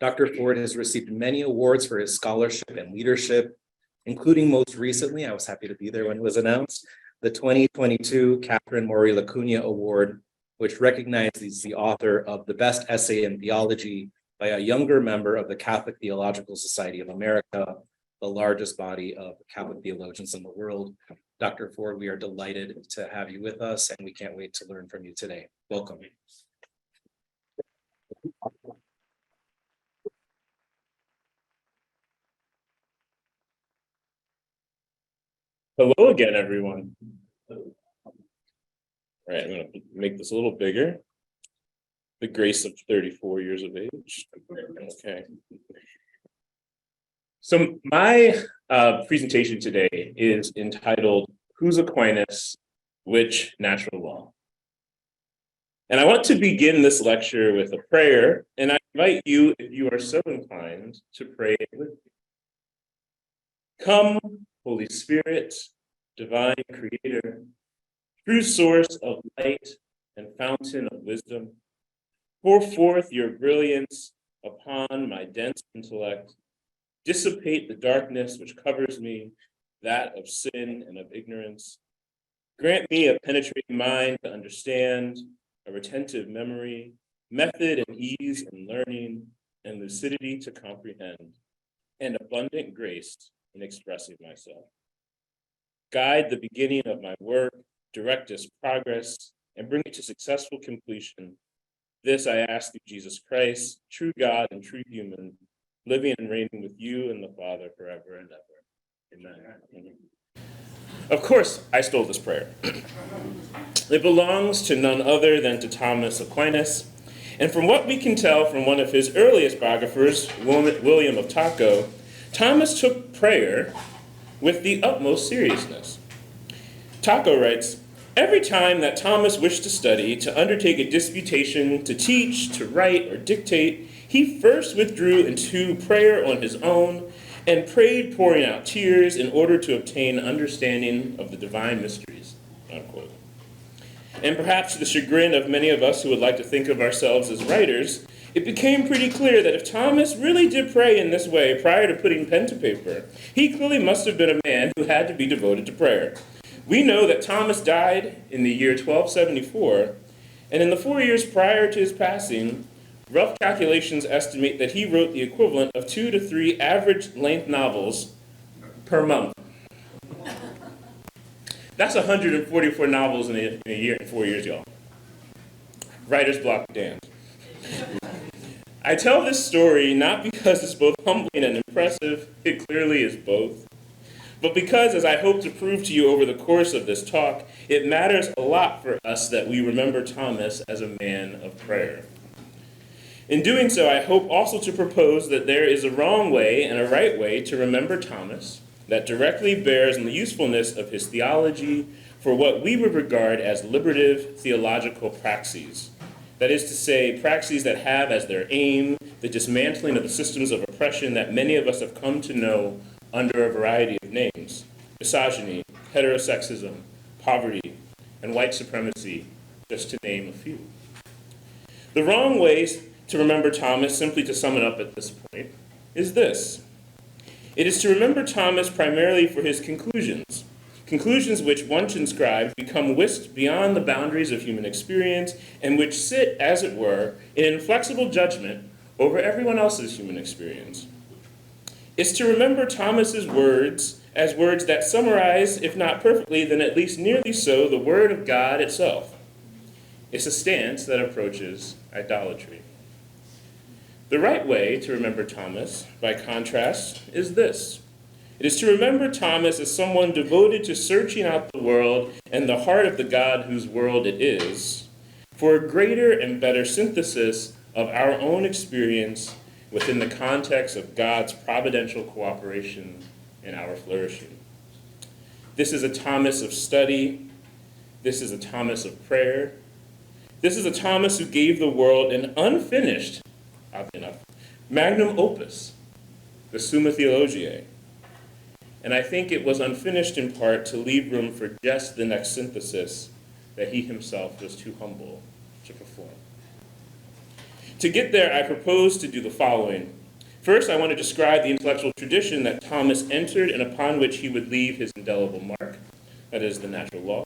Dr. Ford has received many awards for his scholarship and leadership, including most recently, I was happy to be there when it was announced, the 2022 Catherine Maury Lacuna Award, which recognizes the author of the best essay in theology by a younger member of the Catholic Theological Society of America, the largest body of Catholic theologians in the world. Dr. Ford, we are delighted to have you with us, and we can't wait to learn from you today. Welcome. Hello again, everyone. All right, I'm going to make this a little bigger. The grace of 34 years of age. Okay. So my presentation today is entitled, Who's Aquinas? Which Natural Law? And I want to begin this lecture with a prayer, and I invite you, if you are so inclined, to pray with me. Come, Holy Spirit, divine creator, true source of light and fountain of wisdom, pour forth your brilliance upon my dense intellect, dissipate the darkness which covers me, that of sin and of ignorance. Grant me a penetrating mind to understand, a retentive memory, method and ease in learning, and lucidity to comprehend, and abundant grace in expressing myself. Guide the beginning of my work, direct its progress, and bring it to successful completion. This I ask through Jesus Christ, true God and true human, living and reigning with you and the Father forever and ever. Amen. Of course, I stole this prayer. It belongs to none other than to Thomas Aquinas, and from what we can tell from one of his earliest biographers, William of Taco, Thomas took prayer with the utmost seriousness. Taco writes, every time that Thomas wished to study, to undertake a disputation, to teach, to write, or dictate, he first withdrew into prayer on his own and prayed, pouring out tears in order to obtain understanding of the divine mysteries, unquote. And perhaps to the chagrin of many of us who would like to think of ourselves as writers, it became pretty clear that if Thomas really did pray in this way prior to putting pen to paper, he clearly must have been a man who had to be devoted to prayer. We know that Thomas died in the year 1274, and in the 4 years prior to his passing, rough calculations estimate that he wrote the equivalent of 2 to 3 average length novels per month. That's 144 novels in a year, in 4 years, y'all. Writer's block damned. I tell this story not because it's both humbling and impressive, it clearly is both, but because, as I hope to prove to you over the course of this talk, it matters a lot for us that we remember Thomas as a man of prayer. In doing so, I hope also to propose that there is a wrong way and a right way to remember Thomas that directly bears on the usefulness of his theology for what we would regard as liberative theological praxes. That is to say, praxes that have as their aim the dismantling of the systems of oppression that many of us have come to know under a variety of names: misogyny, heterosexism, poverty, and white supremacy, just to name a few. The wrong ways to remember Thomas, simply to sum it up at this point, is this. It is to remember Thomas primarily for his conclusions, conclusions which, once inscribed, become whisked beyond the boundaries of human experience and which sit, as it were, in inflexible judgment over everyone else's human experience. It's to remember Thomas's words as words that summarize, if not perfectly, then at least nearly so, the Word of God itself. It's a stance that approaches idolatry. The right way to remember Thomas, by contrast, is this. It is to remember Thomas as someone devoted to searching out the world and the heart of the God whose world it is, for a greater and better synthesis of our own experience within the context of God's providential cooperation in our flourishing. This is a Thomas of study. This is a Thomas of prayer. This is a Thomas who gave the world an unfinished, oddly enough, magnum opus, the Summa Theologiae. And I think it was unfinished in part to leave room for just the next synthesis that he himself was too humble to perform. To get there, I propose to do the following. First, I want to describe the intellectual tradition that Thomas entered and upon which he would leave his indelible mark, that is, the natural law.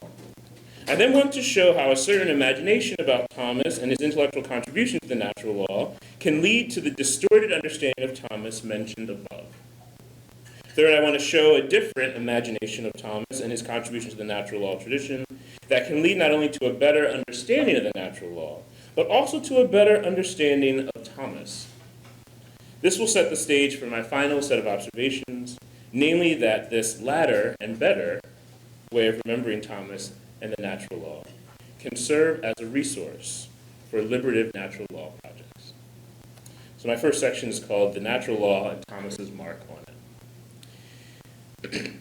I then want to show how a certain imagination about Thomas and his intellectual contribution to the natural law can lead to the distorted understanding of Thomas mentioned above. Third, I want to show a different imagination of Thomas and his contribution to the natural law tradition that can lead not only to a better understanding of the natural law, but also to a better understanding of Thomas. This will set the stage for my final set of observations, namely that this latter and better way of remembering Thomas and the natural law can serve as a resource for liberative natural law projects. So my first section is called The Natural Law and Thomas's Mark on it.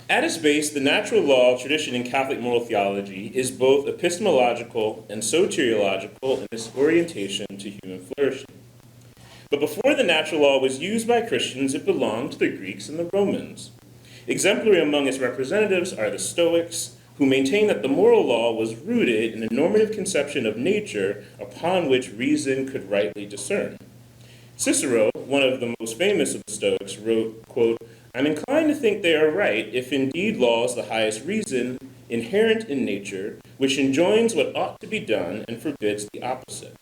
At its base, the natural law tradition in Catholic moral theology is both epistemological and soteriological in its orientation to human flourishing. But before the natural law was used by Christians, it belonged to the Greeks and the Romans. Exemplary among its representatives are the Stoics, who maintain that the moral law was rooted in a normative conception of nature upon which reason could rightly discern. Cicero, one of the most famous of the Stoics, wrote, quote, "I'm inclined to think they are right, if indeed law is the highest reason, inherent in nature, which enjoins what ought to be done and forbids the opposite.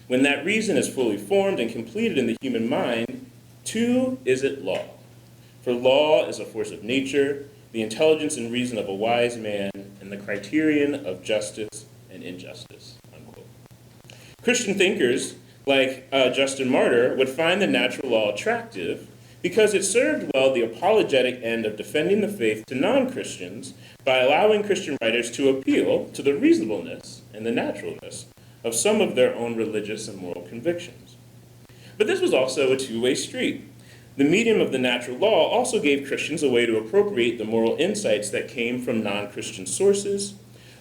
When that reason is fully formed and completed in the human mind, too is it law. For law is a force of nature, the intelligence and reason of a wise man, and the criterion of justice and injustice." Unquote. Christian thinkers, like Justin Martyr, would find the natural law attractive because it served well the apologetic end of defending the faith to non-Christians by allowing Christian writers to appeal to the reasonableness and the naturalness of some of their own religious and moral convictions. But this was also a two-way street. The medium of the natural law also gave Christians a way to appropriate the moral insights that came from non-Christian sources,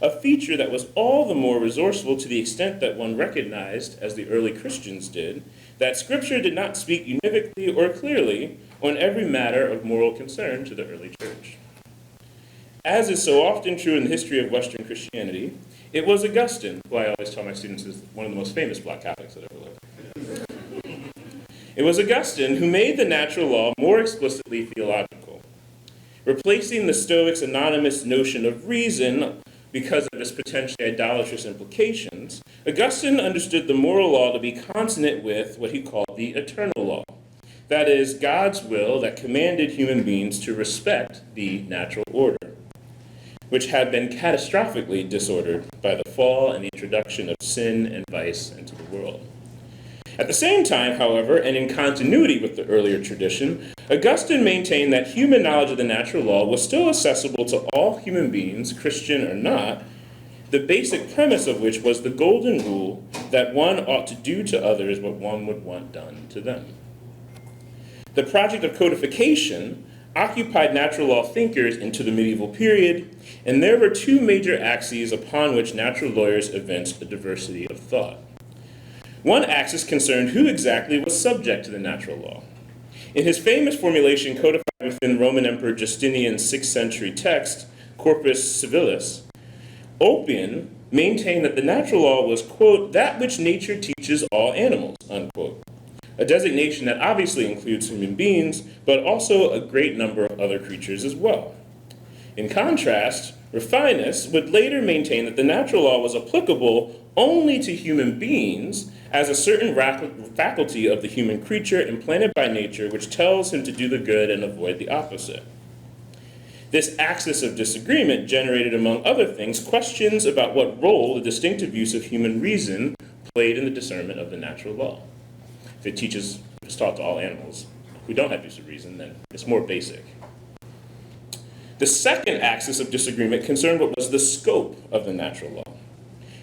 a feature that was all the more resourceful to the extent that one recognized, as the early Christians did, that Scripture did not speak univocally or clearly on every matter of moral concern to the early church. As is so often true in the history of Western Christianity, it was Augustine, who I always tell my students is one of the most famous black Catholics that ever lived. It was Augustine who made the natural law more explicitly theological, replacing the Stoics' anonymous notion of reason because of its potentially idolatrous implications. Augustine understood the moral law to be consonant with what he called the eternal law, that is, God's will that commanded human beings to respect the natural order, which had been catastrophically disordered by the fall and the introduction of sin and vice into the world. At the same time, however, and in continuity with the earlier tradition, Augustine maintained that human knowledge of the natural law was still accessible to all human beings, Christian or not, the basic premise of which was the golden rule that one ought to do to others what one would want done to them. The project of codification occupied natural law thinkers into the medieval period, and there were two major axes upon which natural lawyers evinced a diversity of thought. One axis concerned who exactly was subject to the natural law. In his famous formulation codified within Roman Emperor Justinian's 6th century text, Corpus Civilis, Oppian maintained that the natural law was, quote, "that which nature teaches all animals," unquote, a designation that obviously includes human beings, but also a great number of other creatures as well. In contrast, Rufinus would later maintain that the natural law was applicable only to human beings as a certain faculty of the human creature implanted by nature which tells him to do the good and avoid the opposite. This axis of disagreement generated, among other things, questions about what role the distinctive use of human reason played in the discernment of the natural law. If it's taught to all animals who don't have use of reason, then it's more basic. The second axis of disagreement concerned what was the scope of the natural law.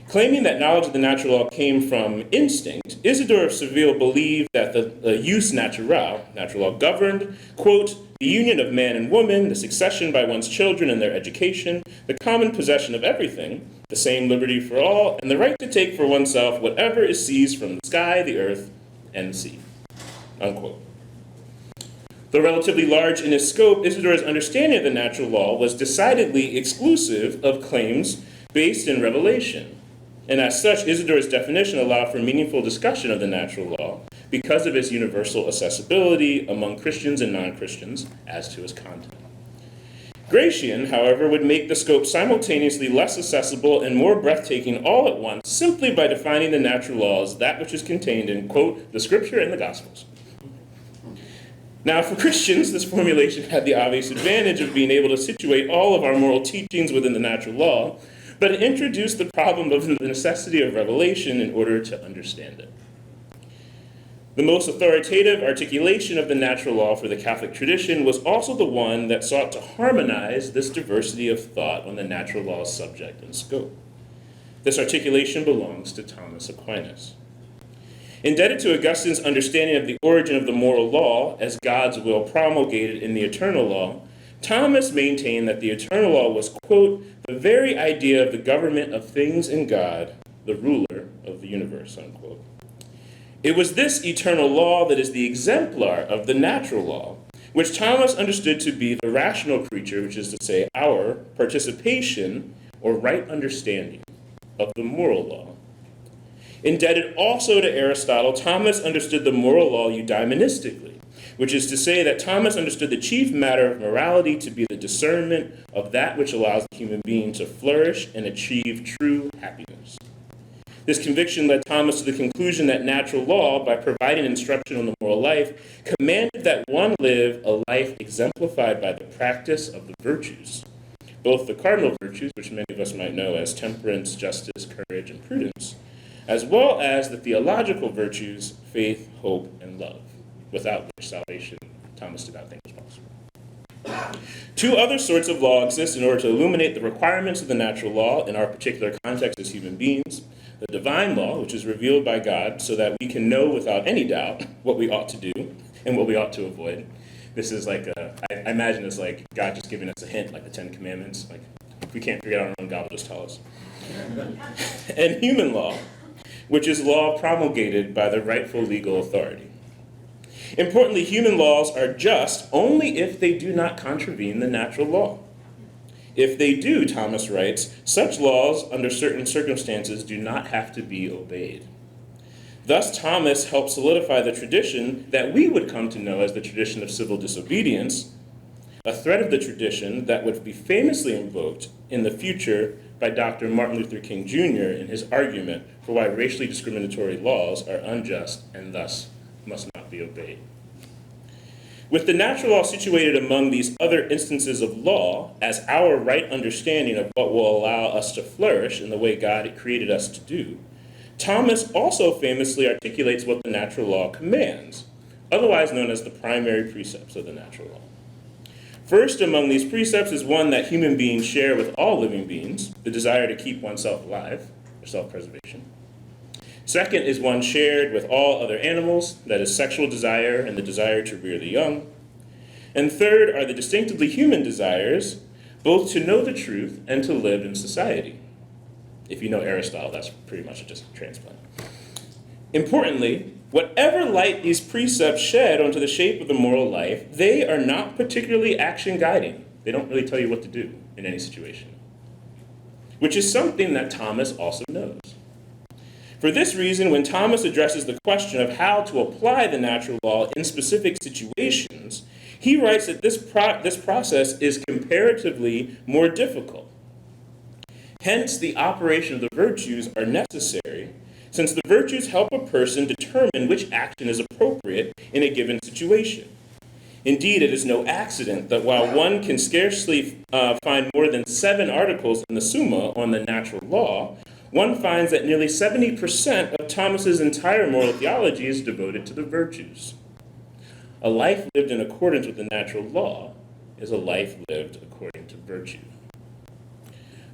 Claiming that knowledge of the natural law came from instinct, Isidore of Seville believed that the jus naturae, natural law, governed, quote, "the union of man and woman, the succession by one's children and their education, the common possession of everything, the same liberty for all, and the right to take for oneself whatever is seized from the sky, the earth, and the sea," unquote. Though relatively large in its scope, Isidore's understanding of the natural law was decidedly exclusive of claims based in revelation. And as such, Isidore's definition allowed for meaningful discussion of the natural law because of its universal accessibility among Christians and non-Christians as to its content. Gratian, however, would make the scope simultaneously less accessible and more breathtaking all at once simply by defining the natural law as that which is contained in, quote, the scripture and the gospels. Now, for Christians, this formulation had the obvious advantage of being able to situate all of our moral teachings within the natural law, but it introduced the problem of the necessity of revelation in order to understand it. The most authoritative articulation of the natural law for the Catholic tradition was also the one that sought to harmonize this diversity of thought on the natural law's subject and scope. This articulation belongs to Thomas Aquinas. Indebted to Augustine's understanding of the origin of the moral law as God's will promulgated in the eternal law, Thomas maintained that the eternal law was, quote, the very idea of the government of things in God, the ruler of the universe, unquote. It was this eternal law that is the exemplar of the natural law, which Thomas understood to be the rational creature, which is to say, our participation or right understanding of the moral law. Indebted also to Aristotle, Thomas understood the moral law eudaimonistically, which is to say that Thomas understood the chief matter of morality to be the discernment of that which allows the human being to flourish and achieve true happiness. This conviction led Thomas to the conclusion that natural law, by providing instruction on the moral life, commanded that one live a life exemplified by the practice of the virtues, both the cardinal virtues, which many of us might know as temperance, justice, courage, and prudence, as well as the theological virtues, faith, hope, and love, without which salvation, Thomas did not think was possible. Two other sorts of law exist in order to illuminate the requirements of the natural law in our particular context as human beings. The divine law, which is revealed by God so that we can know without any doubt what we ought to do and what we ought to avoid. This is like, I imagine it's like God just giving us a hint, like the Ten Commandments. Like, if we can't figure it out on our own, God will just tell us. And human law, which is law promulgated by the rightful legal authority. Importantly, human laws are just only if they do not contravene the natural law. If they do, Thomas writes, such laws, under certain circumstances, do not have to be obeyed. Thus, Thomas helped solidify the tradition that we would come to know as the tradition of civil disobedience, a thread of the tradition that would be famously invoked in the future by Dr. Martin Luther King Jr. in his argument for why racially discriminatory laws are unjust and thus must not be obeyed. With the natural law situated among these other instances of law as our right understanding of what will allow us to flourish in the way God had created us to do, Thomas also famously articulates what the natural law commands, otherwise known as the primary precepts of the natural law. First among these precepts is one that human beings share with all living beings, the desire to keep oneself alive, or self-preservation. Second is one shared with all other animals, that is sexual desire and the desire to rear the young. And third are the distinctively human desires, both to know the truth and to live in society. If you know Aristotle, that's pretty much just a transplant. Importantly, whatever light these precepts shed onto the shape of the moral life, they are not particularly action guiding. They don't really tell you what to do in any situation, which is something that Thomas also knows. For this reason, when Thomas addresses the question of how to apply the natural law in specific situations, he writes that this process is comparatively more difficult. Hence, the operation of the virtues are necessary, since the virtues help a person determine which action is appropriate in a given situation. Indeed, it is no accident that while one can scarcely find more than 7 articles in the Summa on the natural law, one finds that nearly 70% of Thomas's entire moral theology is devoted to the virtues. A life lived in accordance with the natural law is a life lived according to virtue.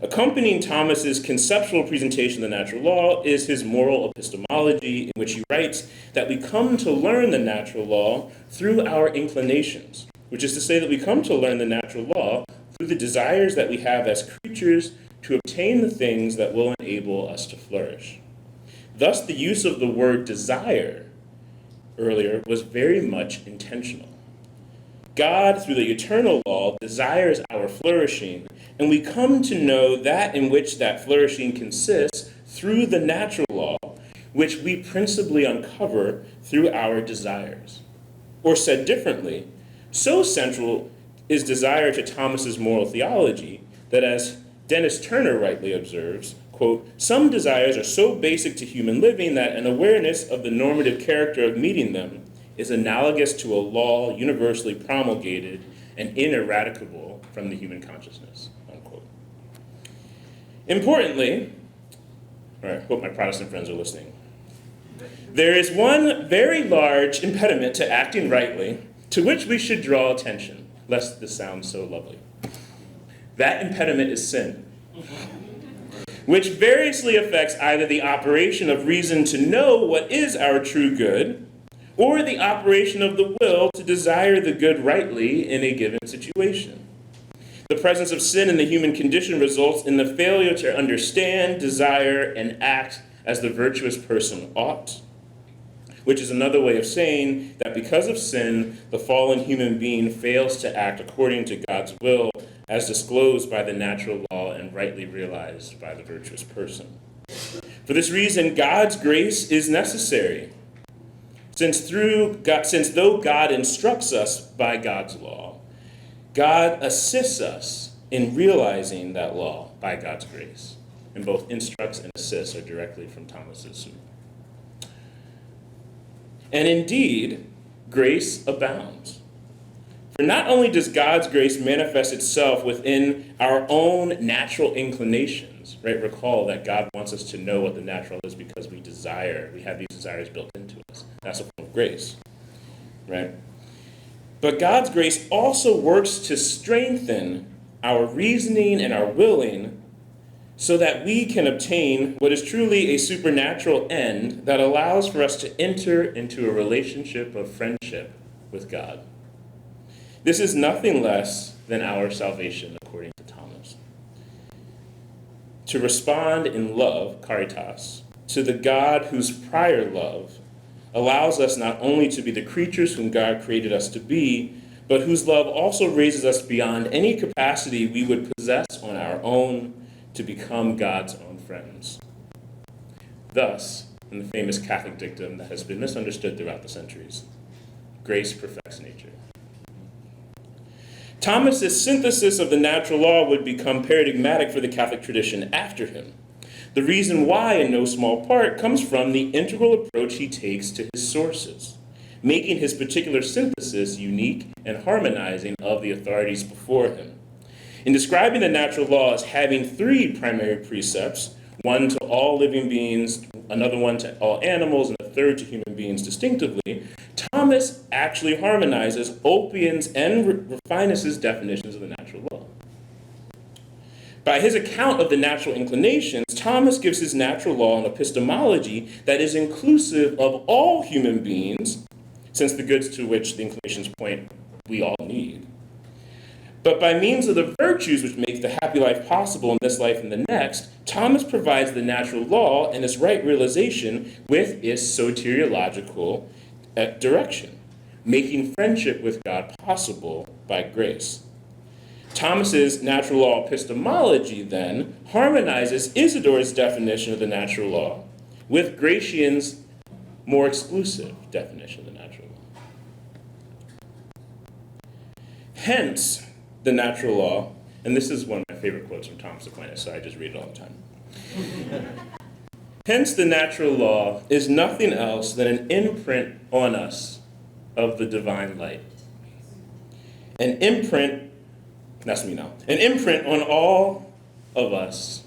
Accompanying Thomas's conceptual presentation of the natural law is his moral epistemology, in which he writes that we come to learn the natural law through our inclinations, which is to say that we come to learn the natural law through the desires that we have as creatures to obtain the things that will enable us to flourish. Thus, the use of the word desire earlier was very much intentional. God, through the eternal law, desires our flourishing, and we come to know that in which that flourishing consists through the natural law, which we principally uncover through our desires. Or said differently, so central is desire to Thomas's moral theology that, as Dennis Turner rightly observes, quote, some desires are so basic to human living that an awareness of the normative character of meeting them is analogous to a law universally promulgated and ineradicable from the human consciousness, unquote. Importantly, I hope my Protestant friends are listening, there is one very large impediment to acting rightly to which we should draw attention, lest this sounds so lovely. That impediment is sin, which variously affects either the operation of reason to know what is our true good, or the operation of the will to desire the good rightly in a given situation. The presence of sin in the human condition results in the failure to understand, desire, and act as the virtuous person ought, which is another way of saying that because of sin, the fallen human being fails to act according to God's will as disclosed by the natural law and rightly realized by the virtuous person. For this reason, God's grace is necessary, since though God instructs us by God's law, God assists us in realizing that law by God's grace. And both instructs and assists are directly from Thomas's suit. And indeed, grace abounds. For not only does God's grace manifest itself within our own natural inclinations, right? Recall that God wants us to know what the natural is because we have these desires built into us. That's a form of grace, right? But God's grace also works to strengthen our reasoning and our willing so that we can obtain what is truly a supernatural end that allows for us to enter into a relationship of friendship with God. This is nothing less than our salvation, according to Thomas. To respond in love, caritas, to the God whose prior love allows us not only to be the creatures whom God created us to be, but whose love also raises us beyond any capacity we would possess on our own to become God's own friends. Thus, in the famous Catholic dictum that has been misunderstood throughout the centuries, grace perfects nature. Thomas's synthesis of the natural law would become paradigmatic for the Catholic tradition after him. The reason why, in no small part, comes from the integral approach he takes to his sources, making his particular synthesis unique and harmonizing of the authorities before him. In describing the natural law as having three primary precepts, one to all living beings, another one to all animals, and a third to human beings distinctively, Thomas actually harmonizes Ulpian's and Rufinus's definitions of the natural law. By his account of the natural inclinations, Thomas gives his natural law an epistemology that is inclusive of all human beings, since the goods to which the inclinations point we all need. But by means of the virtues which make the happy life possible in this life and the next, Thomas provides the natural law and its right realization with its soteriological direction, making friendship with God possible by grace. Thomas's natural law epistemology, then, harmonizes Isidore's definition of the natural law with Gratian's more exclusive definition of the natural law. Hence, the natural law, and this is one of my favorite quotes from Thomas Aquinas, so I just read it all the time. Hence, the natural law is nothing else than an imprint on us of the divine light. An imprint, that's me now, an imprint on all of us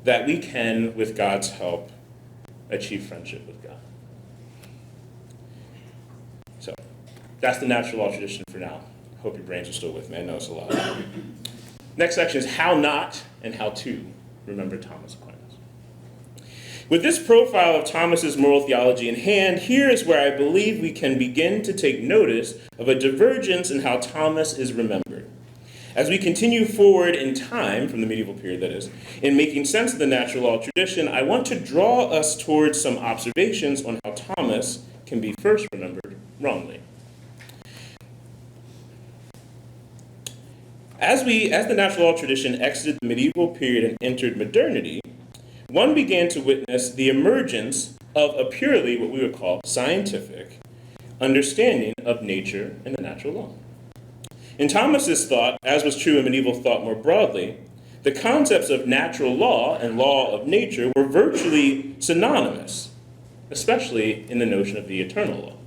that we can, with God's help, achieve friendship with God. So, that's the natural law tradition for now. Hope your brains are still with me. I know it's a lot. Next section is how not and how to remember Thomas Aquinas. With this profile of Thomas's moral theology in hand, here is where I believe we can begin to take notice of a divergence in how Thomas is remembered. As we continue forward in time, from the medieval period that is, in making sense of the natural law tradition, I want to draw us towards some observations on how Thomas can be first remembered wrongly. As the natural law tradition exited the medieval period and entered modernity, one began to witness the emergence of a purely what we would call scientific understanding of nature and the natural law. In Thomas's thought, as was true in medieval thought more broadly, the concepts of natural law and law of nature were virtually synonymous, especially in the notion of the eternal law.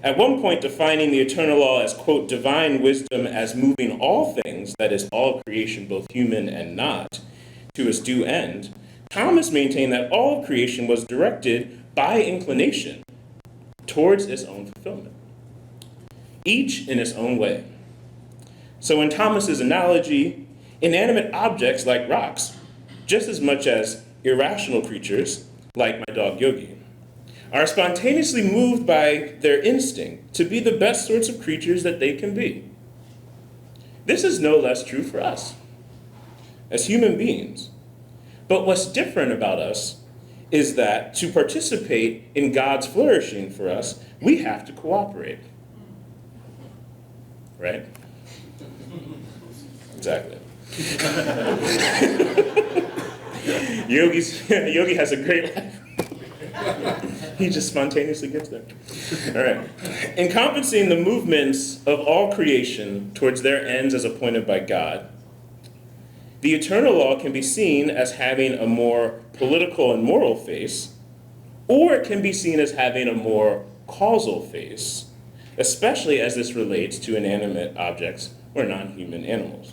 At one point, defining the eternal law as, quote, divine wisdom as moving all things, that is, all creation, both human and not, to its due end, Thomas maintained that all of creation was directed by inclination towards its own fulfillment, each in its own way. So in Thomas's analogy, inanimate objects like rocks, just as much as irrational creatures like my dog Yogi, are spontaneously moved by their instinct to be the best sorts of creatures that they can be. This is no less true for us as human beings. But what's different about us is that to participate in God's flourishing for us, we have to cooperate. Right? Exactly. Yogi has a great life. He just spontaneously gets there. All right. Encompassing the movements of all creation towards their ends as appointed by God, the eternal law can be seen as having a more political and moral face, or it can be seen as having a more causal face, especially as this relates to inanimate objects or non-human animals,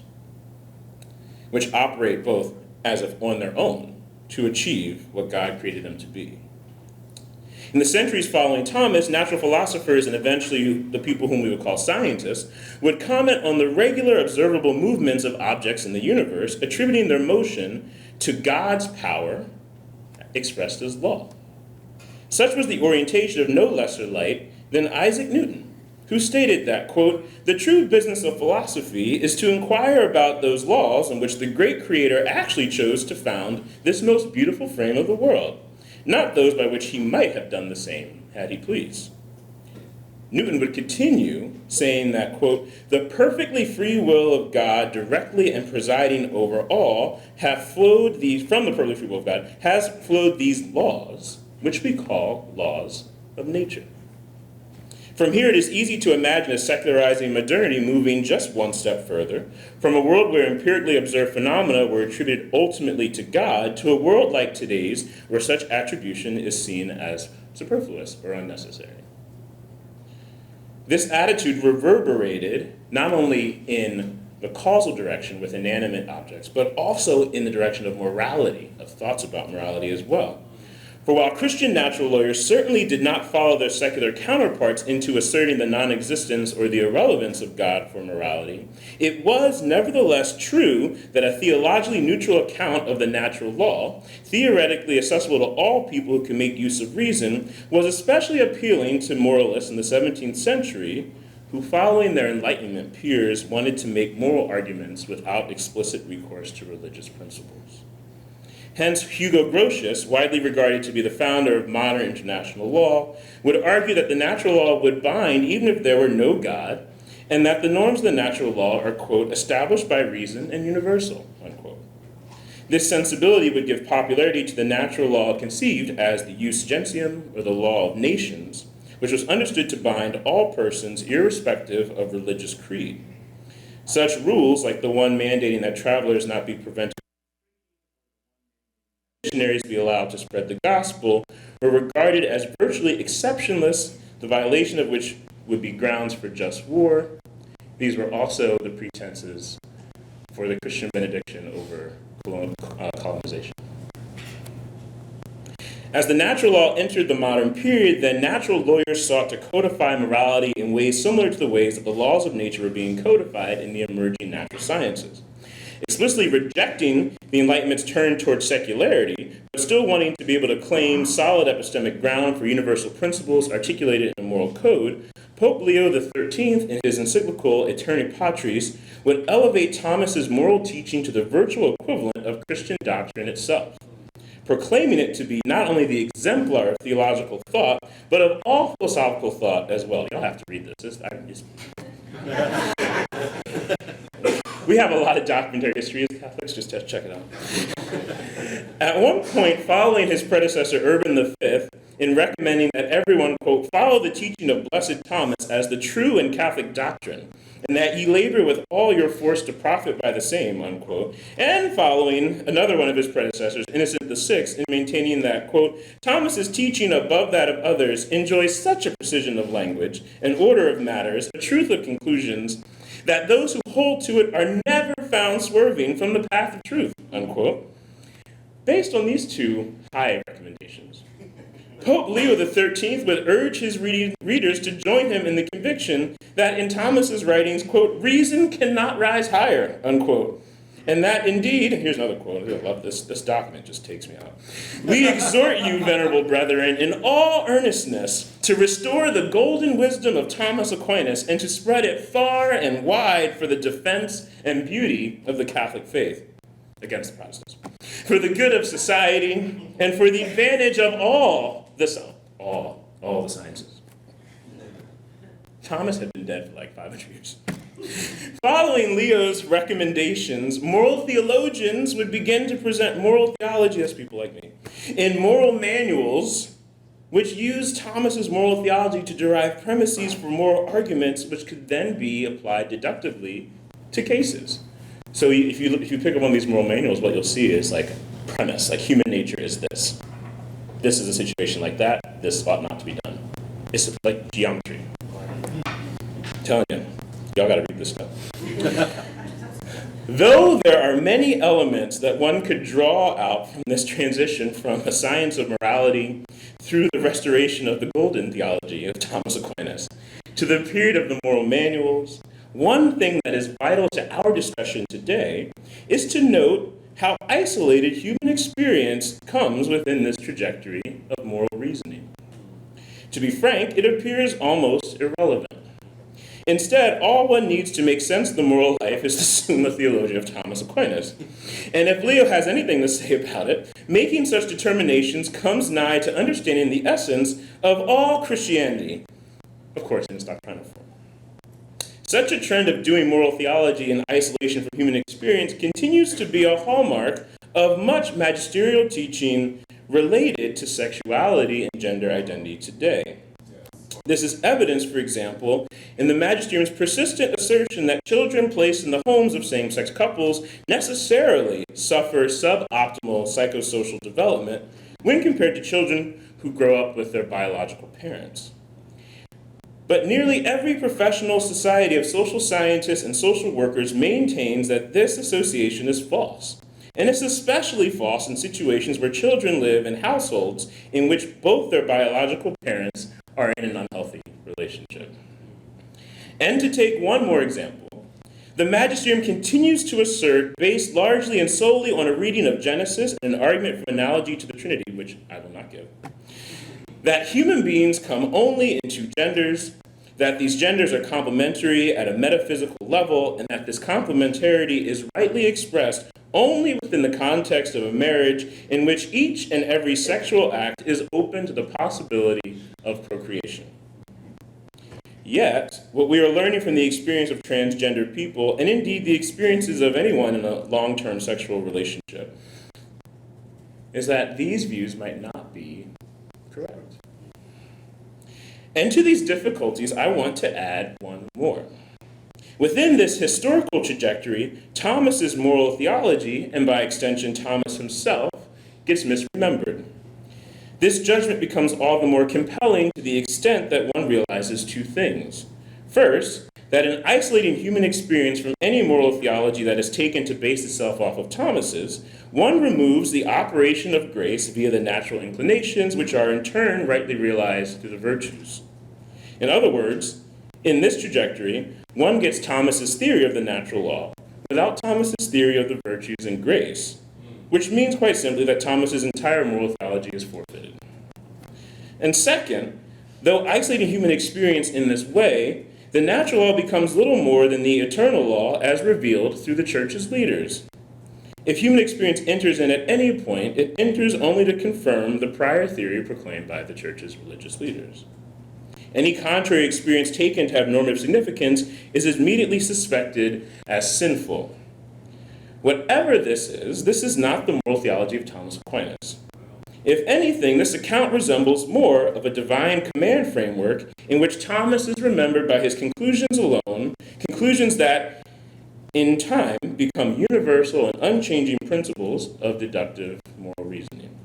which operate both as if on their own to achieve what God created them to be. In the centuries following Thomas, natural philosophers and eventually the people whom we would call scientists would comment on the regular observable movements of objects in the universe, attributing their motion to God's power expressed as law. Such was the orientation of no lesser light than Isaac Newton, who stated that, quote, the true business of philosophy is to inquire about those laws in which the great creator actually chose to found this most beautiful frame of the world, not those by which he might have done the same had he pleased. Newton would continue saying that, quote, the perfectly free will of God directly and presiding over all have flowed these, from the perfectly free will of God, has flowed these laws, which we call laws of nature. From here, it is easy to imagine a secularizing modernity moving just one step further, from a world where empirically observed phenomena were attributed ultimately to God, to a world like today's, where such attribution is seen as superfluous or unnecessary. This attitude reverberated not only in the causal direction with inanimate objects, but also in the direction of morality, of thoughts about morality as well. For while Christian natural lawyers certainly did not follow their secular counterparts into asserting the non-existence or the irrelevance of God for morality, it was nevertheless true that a theologically neutral account of the natural law, theoretically accessible to all people who can make use of reason, was especially appealing to moralists in the 17th century who, following their Enlightenment peers, wanted to make moral arguments without explicit recourse to religious principles. Hence, Hugo Grotius, widely regarded to be the founder of modern international law, would argue that the natural law would bind even if there were no God, and that the norms of the natural law are, quote, established by reason and universal, unquote. This sensibility would give popularity to the natural law conceived as the jus gentium, or the law of nations, which was understood to bind all persons irrespective of religious creed. Such rules, like the one mandating that travelers not be prevented missionaries be allowed to spread the gospel, were regarded as virtually exceptionless, the violation of which would be grounds for just war. These were also the pretenses for the Christian benediction over colonization. As the natural law entered the modern period, then natural lawyers sought to codify morality in ways similar to the ways that the laws of nature were being codified in the emerging natural sciences. Explicitly rejecting the Enlightenment's turn towards secularity, but still wanting to be able to claim solid epistemic ground for universal principles articulated in a moral code, Pope Leo XIII, in his encyclical Aeterni Patris, would elevate Thomas's moral teaching to the virtual equivalent of Christian doctrine itself, proclaiming it to be not only the exemplar of theological thought, but of all philosophical thought as well. Y'all have to read this. We have a lot of documentary history as Catholics, just check it out. At one point, following his predecessor Urban V, in recommending that everyone, quote, follow the teaching of Blessed Thomas as the true and Catholic doctrine, and that ye labor with all your force to profit by the same, unquote, and following another one of his predecessors, Innocent VI, in maintaining that, quote, Thomas's teaching above that of others enjoys such a precision of language, an order of matters, a truth of conclusions, that those who hold to it are never found swerving from the path of truth, unquote. Based on these two high recommendations, Pope Leo XIII would urge his readers to join him in the conviction that in Thomas's writings, quote, reason cannot rise higher, unquote. And that indeed, here's another quote, I love this document just takes me out. We exhort you, venerable brethren, in all earnestness to restore the golden wisdom of Thomas Aquinas and to spread it far and wide for the defense and beauty of the Catholic faith against the Protestants, for the good of society and for the advantage of all the sciences. Thomas had been dead for like 500 years. Following Leo's recommendations, moral theologians would begin to present moral theology, as people like me, in moral manuals, which used Thomas's moral theology to derive premises for moral arguments, which could then be applied deductively to cases. So if you pick up one of these moral manuals, what you'll see is like premise, like human nature is this. This is a situation like that. This ought not to be done. It's like geometry. I'm telling you, y'all got to read this stuff. Though there are many elements that one could draw out from this transition from a science of morality through the restoration of the golden theology of Thomas Aquinas to the period of the moral manuals, one thing that is vital to our discussion today is to note how isolated human experience comes within this trajectory of moral reasoning. To be frank, it appears almost irrelevant. Instead, all one needs to make sense of the moral life is the Summa Theologia of Thomas Aquinas. And if Leo has anything to say about it, making such determinations comes nigh to understanding the essence of all Christianity, of course, in its doctrinal form. Such a trend of doing moral theology in isolation from human experience continues to be a hallmark of much magisterial teaching related to sexuality and gender identity today. This is evidenced, for example, in the magisterium's persistent assertion that children placed in the homes of same-sex couples necessarily suffer suboptimal psychosocial development when compared to children who grow up with their biological parents. But nearly every professional society of social scientists and social workers maintains that this association is false. And it's especially false in situations where children live in households in which both their biological parents are in an unhealthy relationship. And to take one more example, the magisterium continues to assert, based largely and solely on a reading of Genesis and an argument from analogy to the Trinity, which I will not give, that human beings come only in two genders, that these genders are complementary at a metaphysical level, and that this complementarity is rightly expressed only within the context of a marriage in which each and every sexual act is open to the possibility of procreation. Yet, what we are learning from the experience of transgender people, and indeed the experiences of anyone in a long-term sexual relationship, is that these views might not be correct. And to these difficulties, I want to add one more. Within this historical trajectory, Thomas's moral theology, and by extension Thomas himself, gets misremembered. This judgment becomes all the more compelling to the extent that one realizes two things. First, that in isolating human experience from any moral theology that is taken to base itself off of Thomas's, one removes the operation of grace via the natural inclinations, which are in turn rightly realized through the virtues. In other words, in this trajectory, one gets Thomas's theory of the natural law without Thomas's theory of the virtues and grace, which means quite simply that Thomas's entire moral theology is forfeited. And second, though isolating human experience in this way, the natural law becomes little more than the eternal law as revealed through the church's leaders. If human experience enters in at any point, it enters only to confirm the prior theory proclaimed by the church's religious leaders. Any contrary experience taken to have normative significance is immediately suspected as sinful. Whatever this is not the moral theology of Thomas Aquinas. If anything, this account resembles more of a divine command framework in which Thomas is remembered by his conclusions alone, conclusions that, in time, become universal and unchanging principles of deductive moral reasoning.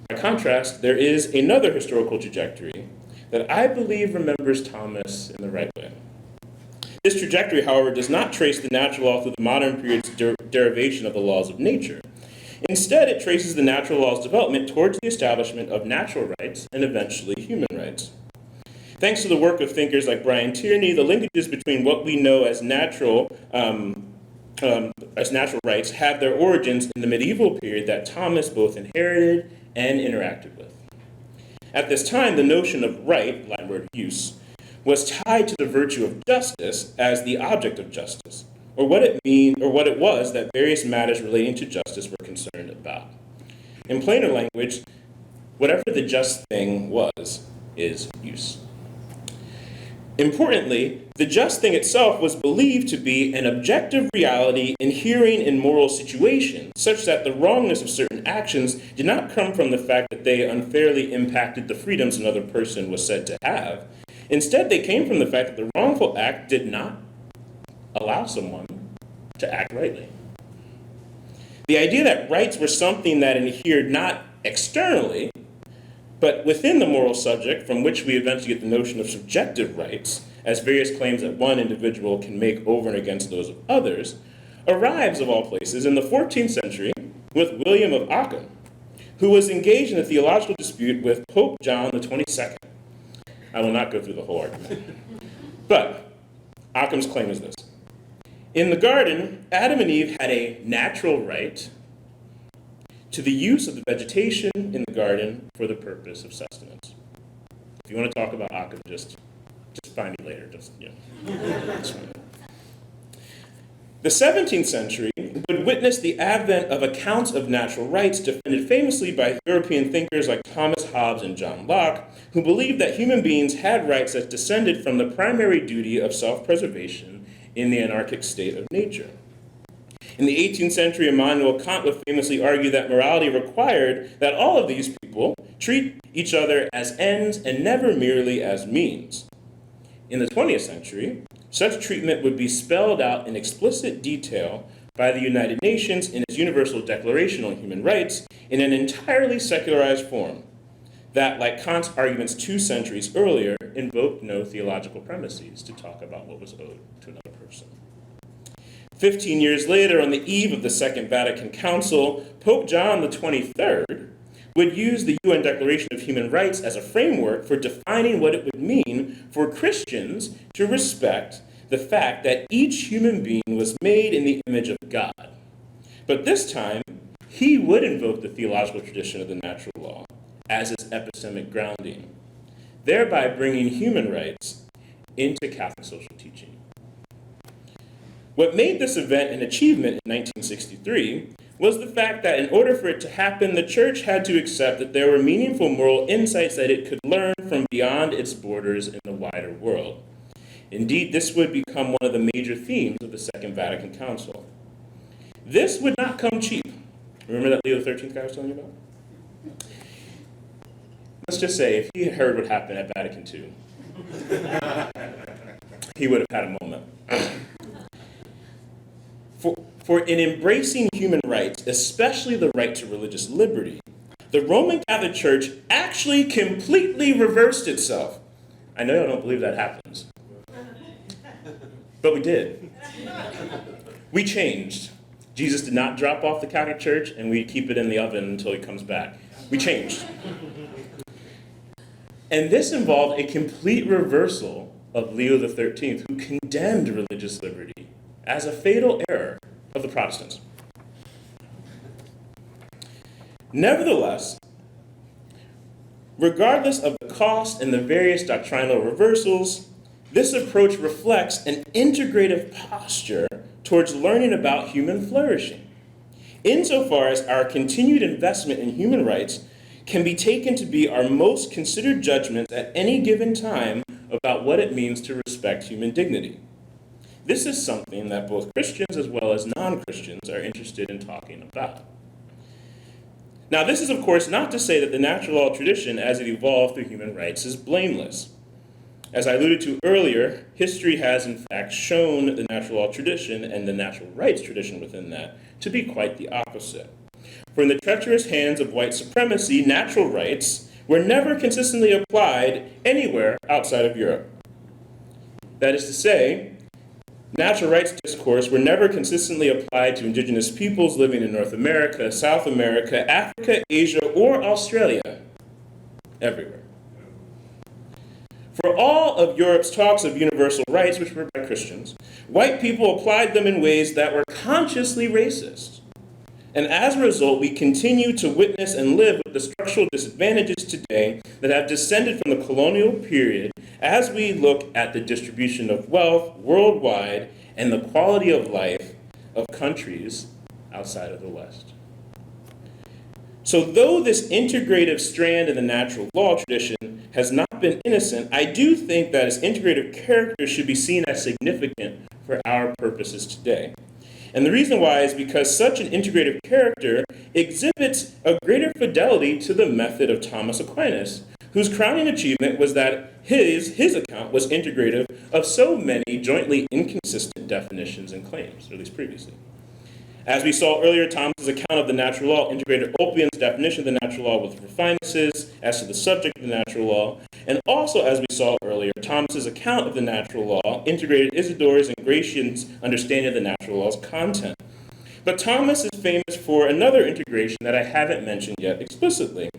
By contrast, there is another historical trajectory that I believe remembers Thomas in the right way. This trajectory, however, does not trace the natural law through the modern period's derivation of the laws of nature. Instead, it traces the natural law's development towards the establishment of natural rights and eventually human rights. Thanks to the work of thinkers like Brian Tierney, the linkages between what we know as natural rights have their origins in the medieval period that Thomas both inherited and interacted with. At this time, the notion of right, Latin word use, was tied to the virtue of justice as the object of justice, or what it was that various matters relating to justice were concerned about. In plainer language, whatever the just thing was, is use. Importantly, the just thing itself was believed to be an objective reality inhering in moral situations, such that the wrongness of certain actions did not come from the fact that they unfairly impacted the freedoms another person was said to have. Instead, they came from the fact that the wrongful act did not allow someone to act rightly. The idea that rights were something that adhered not externally, but within the moral subject, from which we eventually get the notion of subjective rights, as various claims that one individual can make over and against those of others, arrives, of all places, in the 14th century with William of Ockham, who was engaged in a theological dispute with Pope John the 22nd. I will not go through the whole argument. But Ockham's claim is this. In the garden, Adam and Eve had a natural right to the use of the vegetation in the garden for the purpose of sustenance. If you want to talk about Occam, just find me later. The 17th century would witness the advent of accounts of natural rights defended famously by European thinkers like Thomas Hobbes and John Locke, who believed that human beings had rights that descended from the primary duty of self-preservation in the anarchic state of nature. In the 18th century, Immanuel Kant would famously argue that morality required that all of these people treat each other as ends and never merely as means. In the 20th century, such treatment would be spelled out in explicit detail by the United Nations in its Universal Declaration on Human Rights in an entirely secularized form that, like Kant's arguments 2 centuries earlier, invoked no theological premises to talk about what was owed to another person. 15 years later, on the eve of the Second Vatican Council, Pope John the 23rd would use the UN Declaration of Human Rights as a framework for defining what it would mean for Christians to respect the fact that each human being was made in the image of God. But this time, he would invoke the theological tradition of the natural law as its epistemic grounding, thereby bringing human rights into Catholic social teaching. What made this event an achievement in 1963 was the fact that in order for it to happen, the church had to accept that there were meaningful moral insights that it could learn from beyond its borders in the wider world. Indeed, this would become one of the major themes of the Second Vatican Council. This would not come cheap. Remember that Leo XIII guy I was telling you about? Let's just say, if he had heard what happened at Vatican II, he would have had a moment. For in embracing human rights, especially the right to religious liberty, the Roman Catholic Church actually completely reversed itself. I know I don't believe that happens, but we did. We changed. Jesus did not drop off the Catholic Church, and we keep it in the oven until he comes back. We changed. And this involved a complete reversal of Leo XIII, who condemned religious liberty as a fatal error of the Protestants. Nevertheless, regardless of the cost and the various doctrinal reversals, this approach reflects an integrative posture towards learning about human flourishing, insofar as our continued investment in human rights can be taken to be our most considered judgments at any given time about what it means to respect human dignity. this is something that both Christians as well as non-Christians are interested in talking about. Now, this is, of course, not to say that the natural law tradition, as it evolved through human rights, is blameless. As I alluded to earlier, history has, in fact, shown the natural law tradition and the natural rights tradition within that to be quite the opposite. For in the treacherous hands of white supremacy, natural rights were never consistently applied anywhere outside of Europe. That is to say, natural rights discourse were never consistently applied to indigenous peoples living in North America, South America, Africa, Asia, or Australia. Everywhere. For all of Europe's talks of universal rights, which were by Christians, white people applied them in ways that were consciously racist. And as a result, we continue to witness and live with the structural disadvantages today that have descended from the colonial period as we look at the distribution of wealth worldwide and the quality of life of countries outside of the West. So though this integrative strand in the natural law tradition has not been innocent, I do think that its integrative character should be seen as significant for our purposes today. And the reason why is because such an integrative character exhibits a greater fidelity to the method of Thomas Aquinas, whose crowning achievement was that his account was integrative of so many jointly inconsistent definitions and claims, or at least previously. As we saw earlier, Thomas's account of the natural law integrated Ulpian's definition of the natural law with refinements as to the subject of the natural law, and also, as we saw earlier, Thomas's account of the natural law integrated Isidore's and Gratian's understanding of the natural law's content. But Thomas is famous for another integration that I haven't mentioned yet explicitly.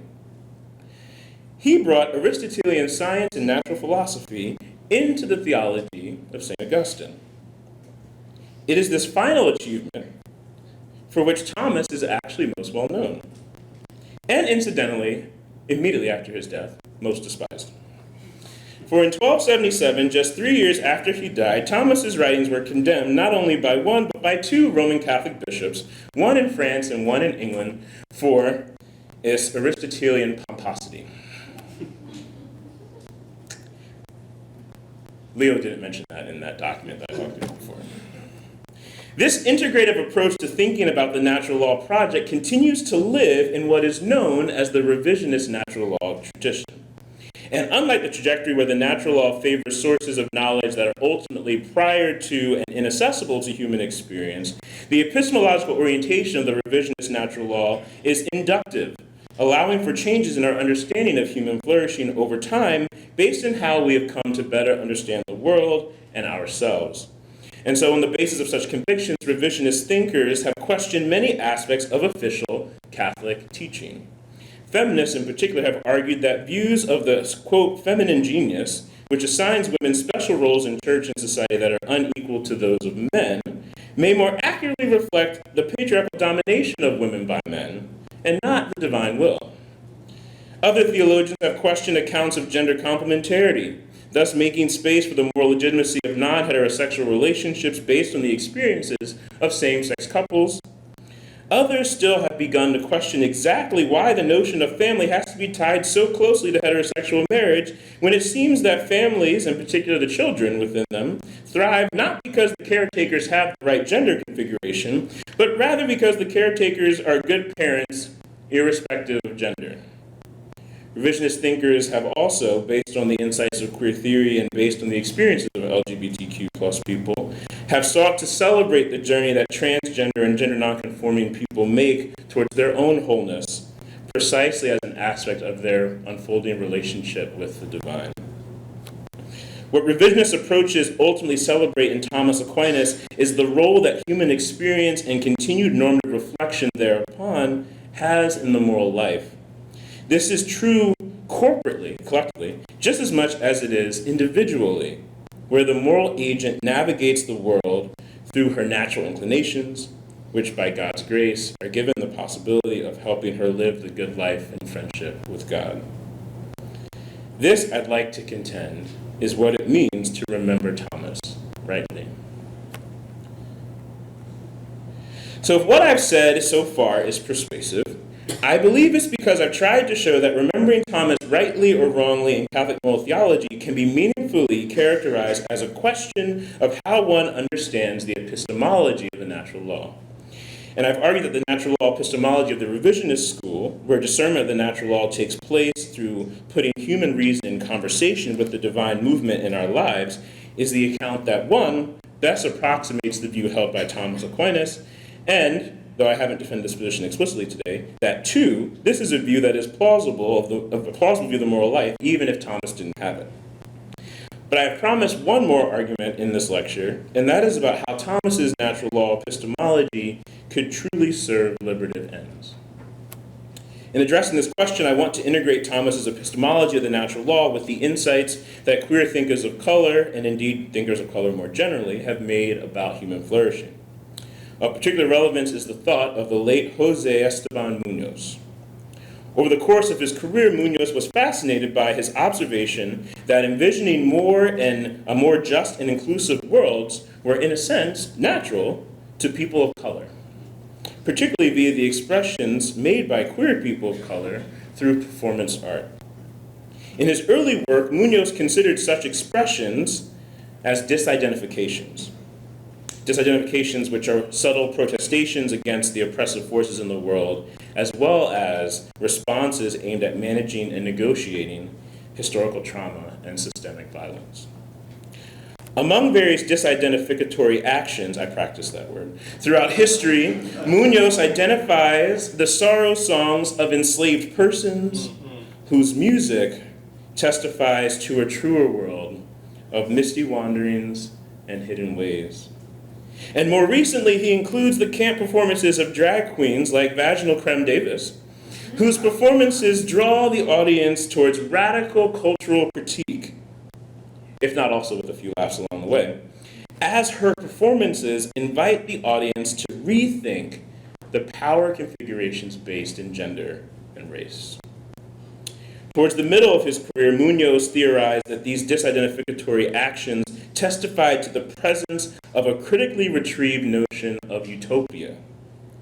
He brought Aristotelian science and natural philosophy into the theology of St. Augustine. It is this final achievement for which Thomas is actually most well known, and incidentally, immediately after his death, most despised. For in 1277, just 3 years after he died, Thomas's writings were condemned not only by one, but by two Roman Catholic bishops, one in France and one in England, for its Aristotelian pomposity. Leo didn't mention that in that document that I talked about before. This integrative approach to thinking about the natural law project continues to live in what is known as the revisionist natural law tradition. And unlike the trajectory where the natural law favors sources of knowledge that are ultimately prior to and inaccessible to human experience, the epistemological orientation of the revisionist natural law is inductive, allowing for changes in our understanding of human flourishing over time based on how we have come to better understand the world and ourselves. And so on the basis of such convictions, revisionist thinkers have questioned many aspects of official Catholic teaching. Feminists in particular have argued that views of the, quote, feminine genius, which assigns women special roles in church and society that are unequal to those of men, may more accurately reflect the patriarchal domination of women by men, and not the divine will. Other theologians have questioned accounts of gender complementarity, thus making space for the moral legitimacy of non-heterosexual relationships based on the experiences of same-sex couples. Others still have begun to question exactly why the notion of family has to be tied so closely to heterosexual marriage when it seems that families, in particular the children within them, thrive not because the caretakers have the right gender configuration, but rather because the caretakers are good parents irrespective of gender. Revisionist thinkers have also, based on the insights of queer theory and based on the experiences of LGBTQ plus people, have sought to celebrate the journey that transgender and gender nonconforming people make towards their own wholeness, precisely as an aspect of their unfolding relationship with the divine. What revisionist approaches ultimately celebrate in Thomas Aquinas is the role that human experience and continued normative reflection thereupon has in the moral life. This is true corporately, collectively, just as much as it is individually, where the moral agent navigates the world through her natural inclinations, which by God's grace are given the possibility of helping her live the good life in friendship with God. This, I'd like to contend, is what it means to remember Thomas rightly. So if what I've said so far is persuasive, I believe it's because I've tried to show that remembering Thomas rightly or wrongly in Catholic moral theology can be meaningfully characterized as a question of how one understands the epistemology of the natural law. And I've argued that the natural law epistemology of the revisionist school, where discernment of the natural law takes place through putting human reason in conversation with the divine movement in our lives, is the account that, one, best approximates the view held by Thomas Aquinas, and, though I haven't defended this position explicitly today, that, two, this is a view that is plausible of a plausible view of the moral life, even if Thomas didn't have it. But I have promised one more argument in this lecture, and that is about how Thomas's natural law epistemology could truly serve liberative ends. In addressing this question, I want to integrate Thomas's epistemology of the natural law with the insights that queer thinkers of color, and indeed thinkers of color more generally, have made about human flourishing. Of particular relevance is the thought of the late José Esteban Muñoz. Over the course of his career, Muñoz was fascinated by his observation that envisioning more and a more just and inclusive worlds were, in a sense, natural to people of color, particularly via the expressions made by queer people of color through performance art. In his early work, Muñoz considered such expressions as disidentifications. Disidentifications which are subtle protestations against the oppressive forces in the world, as well as responses aimed at managing and negotiating historical trauma and systemic violence. Among various disidentificatory actions, I practice that word, throughout history, Muñoz identifies the sorrow songs of enslaved persons whose music testifies to a truer world of misty wanderings and hidden ways. And more recently, he includes the camp performances of drag queens like Vaginal Creme Davis, whose performances draw the audience towards radical cultural critique, if not also with a few laughs along the way, as her performances invite the audience to rethink the power configurations based in gender and race. Towards the middle of his career, Muñoz theorized that these disidentificatory actions testified to the presence of a critically retrieved notion of utopia,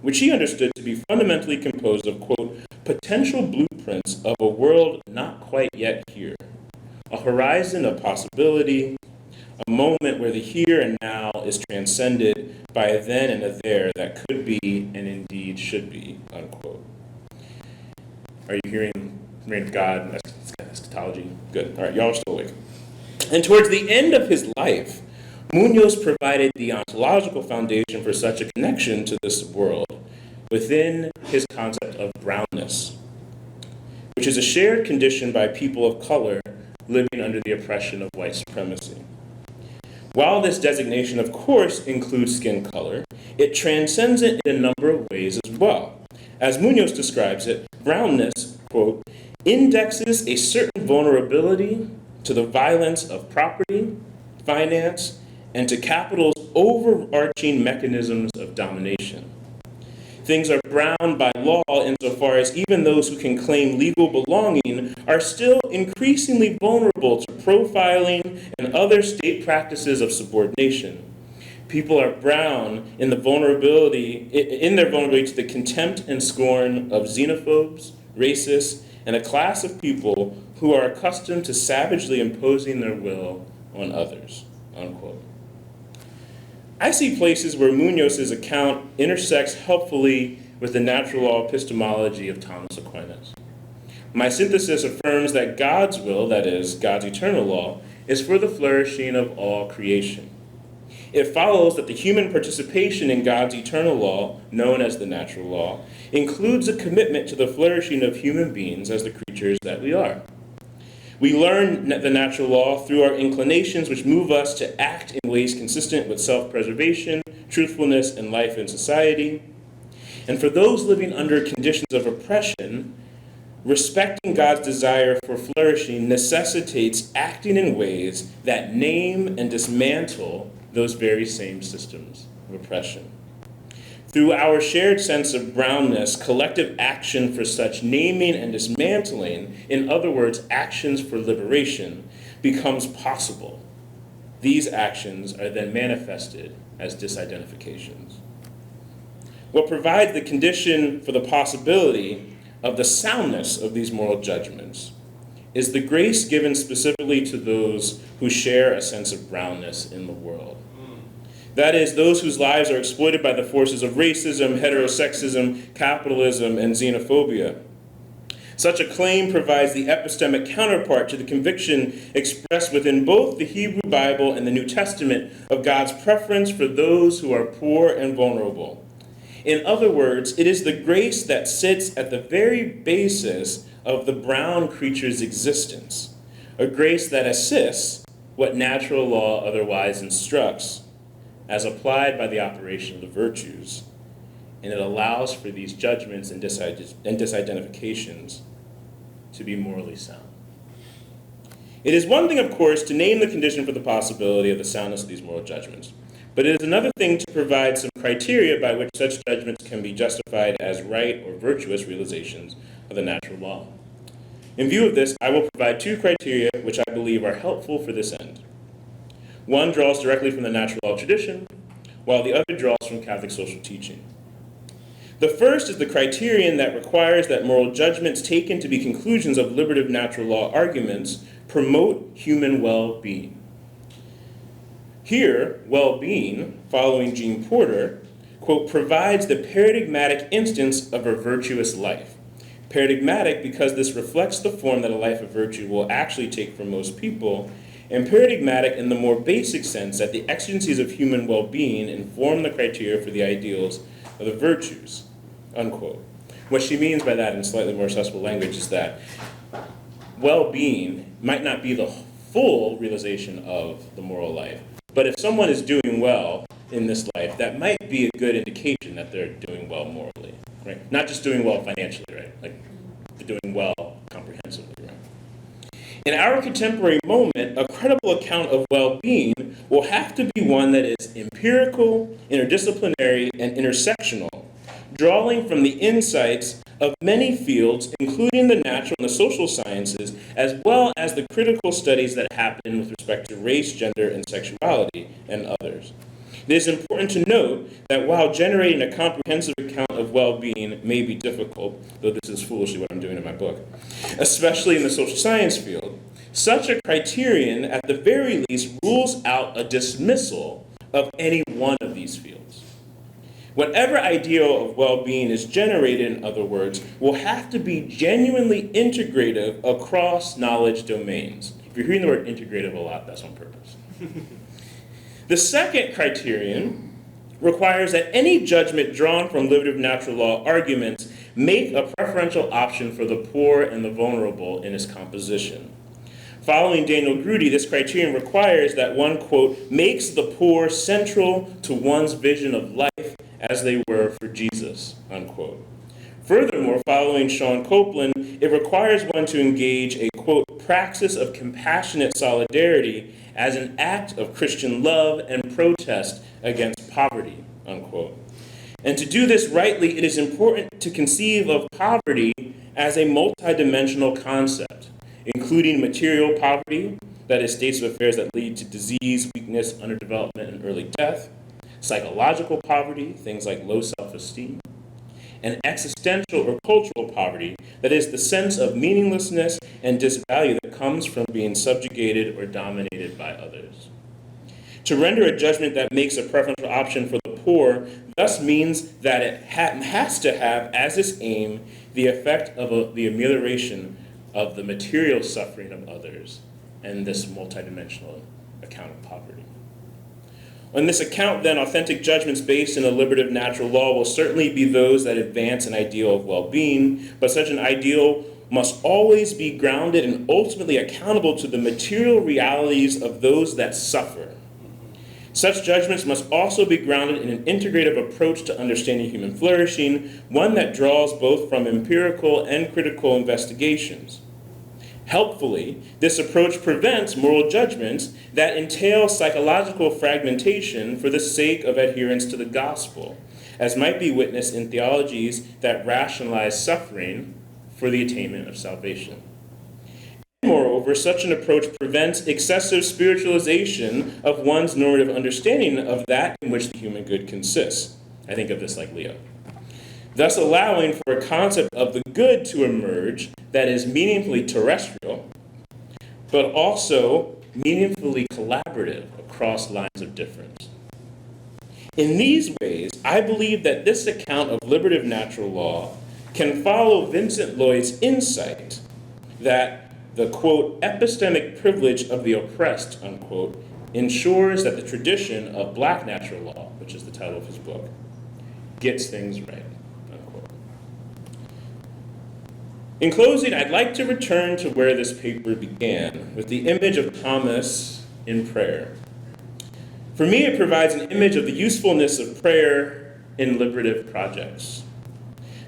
which he understood to be fundamentally composed of, quote, potential blueprints of a world not quite yet here, a horizon of possibility, a moment where the here and now is transcended by a then and a there that could be and indeed should be, unquote. Are you hearing reign of God, eschatology? Good. All right, y'all are still awake. And towards the end of his life, Muñoz provided the ontological foundation for such a connection to this world within his concept of brownness, which is a shared condition by people of color living under the oppression of white supremacy. While this designation, of course, includes skin color, it transcends it in a number of ways as well. As Muñoz describes it, brownness, quote, indexes a certain vulnerability to the violence of property, finance, and to capital's overarching mechanisms of domination. Things are brown by law insofar as even those who can claim legal belonging are still increasingly vulnerable to profiling and other state practices of subordination. People are brown in their vulnerability to the contempt and scorn of xenophobes, racists, and a class of people who are accustomed to savagely imposing their will on others, unquote. I see places where Muñoz's account intersects helpfully with the natural law epistemology of Thomas Aquinas. My synthesis affirms that God's will, that is, God's eternal law, is for the flourishing of all creation. It follows that the human participation in God's eternal law, known as the natural law, includes a commitment to the flourishing of human beings as the creatures that we are. We learn the natural law through our inclinations, which move us to act in ways consistent with self-preservation, truthfulness, and life in society. And for those living under conditions of oppression, respecting God's desire for flourishing necessitates acting in ways that name and dismantle those very same systems of oppression. Through our shared sense of brownness, collective action for such naming and dismantling, in other words, actions for liberation, becomes possible. These actions are then manifested as disidentifications. What provides the condition for the possibility of the soundness of these moral judgments is the grace given specifically to those who share a sense of brownness in the world. That is, those whose lives are exploited by the forces of racism, heterosexism, capitalism, and xenophobia. Such a claim provides the epistemic counterpart to the conviction expressed within both the Hebrew Bible and the New Testament of God's preference for those who are poor and vulnerable. In other words, it is the grace that sits at the very basis of the brown creature's existence, a grace that assists what natural law otherwise instructs, as applied by the operation of the virtues, and it allows for these judgments and disidentifications to be morally sound. It is one thing, of course, to name the condition for the possibility of the soundness of these moral judgments, but it is another thing to provide some criteria by which such judgments can be justified as right or virtuous realizations of the natural law. In view of this, I will provide two criteria which I believe are helpful for this end. One draws directly from the natural law tradition, while the other draws from Catholic social teaching. The first is the criterion that requires that moral judgments taken to be conclusions of liberative natural law arguments promote human well-being. Here, well-being, following Jean Porter, quote, provides the paradigmatic instance of a virtuous life. Paradigmatic because this reflects the form that a life of virtue will actually take for most people, and paradigmatic in the more basic sense that the exigencies of human well-being inform the criteria for the ideals of the virtues, unquote. What she means by that in slightly more accessible language is that well-being might not be the full realization of the moral life, but if someone is doing well in this life, that might be a good indication that they're doing well morally, right? Not just doing well financially, right? Like they're doing well comprehensively, right? In our contemporary moment, a credible account of well-being will have to be one that is empirical, interdisciplinary, and intersectional, drawing from the insights of many fields, including the natural and the social sciences, as well as the critical studies that happen with respect to race, gender, and sexuality, and others. It is important to note that while generating a comprehensive account of well-being may be difficult, though this is foolishly what I'm doing in my book, especially in the social science field, such a criterion, at the very least, rules out a dismissal of any one of these fields. Whatever ideal of well-being is generated, in other words, will have to be genuinely integrative across knowledge domains. If you're hearing the word integrative a lot, that's on purpose. The second criterion requires that any judgment drawn from liberative natural law arguments make a preferential option for the poor and the vulnerable in its composition. Following Daniel Grudy, this criterion requires that one, quote, makes the poor central to one's vision of life as they were for Jesus, unquote. Furthermore, following Sean Copeland, it requires one to engage a, quote, praxis of compassionate solidarity as an act of Christian love and protest against poverty, unquote. And to do this rightly, it is important to conceive of poverty as a multidimensional concept, including material poverty, that is, states of affairs that lead to disease, weakness, underdevelopment, and early death, psychological poverty, things like low self-esteem, and existential or cultural poverty, that is, the sense of meaninglessness and disvalue that comes from being subjugated or dominated by others. To render a judgment that makes a preferential option for the poor thus means that it has to have as its aim the effect of the amelioration of the material suffering of others and this multidimensional account of poverty. On this account, then, authentic judgments based in a liberative natural law will certainly be those that advance an ideal of well-being, but such an ideal must always be grounded and ultimately accountable to the material realities of those that suffer. Such judgments must also be grounded in an integrative approach to understanding human flourishing, one that draws both from empirical and critical investigations. Helpfully, this approach prevents moral judgments that entail psychological fragmentation for the sake of adherence to the gospel, as might be witnessed in theologies that rationalize suffering for the attainment of salvation. Moreover, such an approach prevents excessive spiritualization of one's normative understanding of that in which the human good consists. I think of this like Leo. thus allowing for a concept of the good to emerge that is meaningfully terrestrial, but also meaningfully collaborative across lines of difference. In these ways, I believe that this account of liberative natural law can follow Vincent Lloyd's insight that the, quote, epistemic privilege of the oppressed, unquote, ensures that the tradition of Black natural law, which is the title of his book, gets things right, unquote. In closing, I'd like to return to where this paper began, with the image of Thomas in prayer. For me, it provides an image of the usefulness of prayer in liberative projects.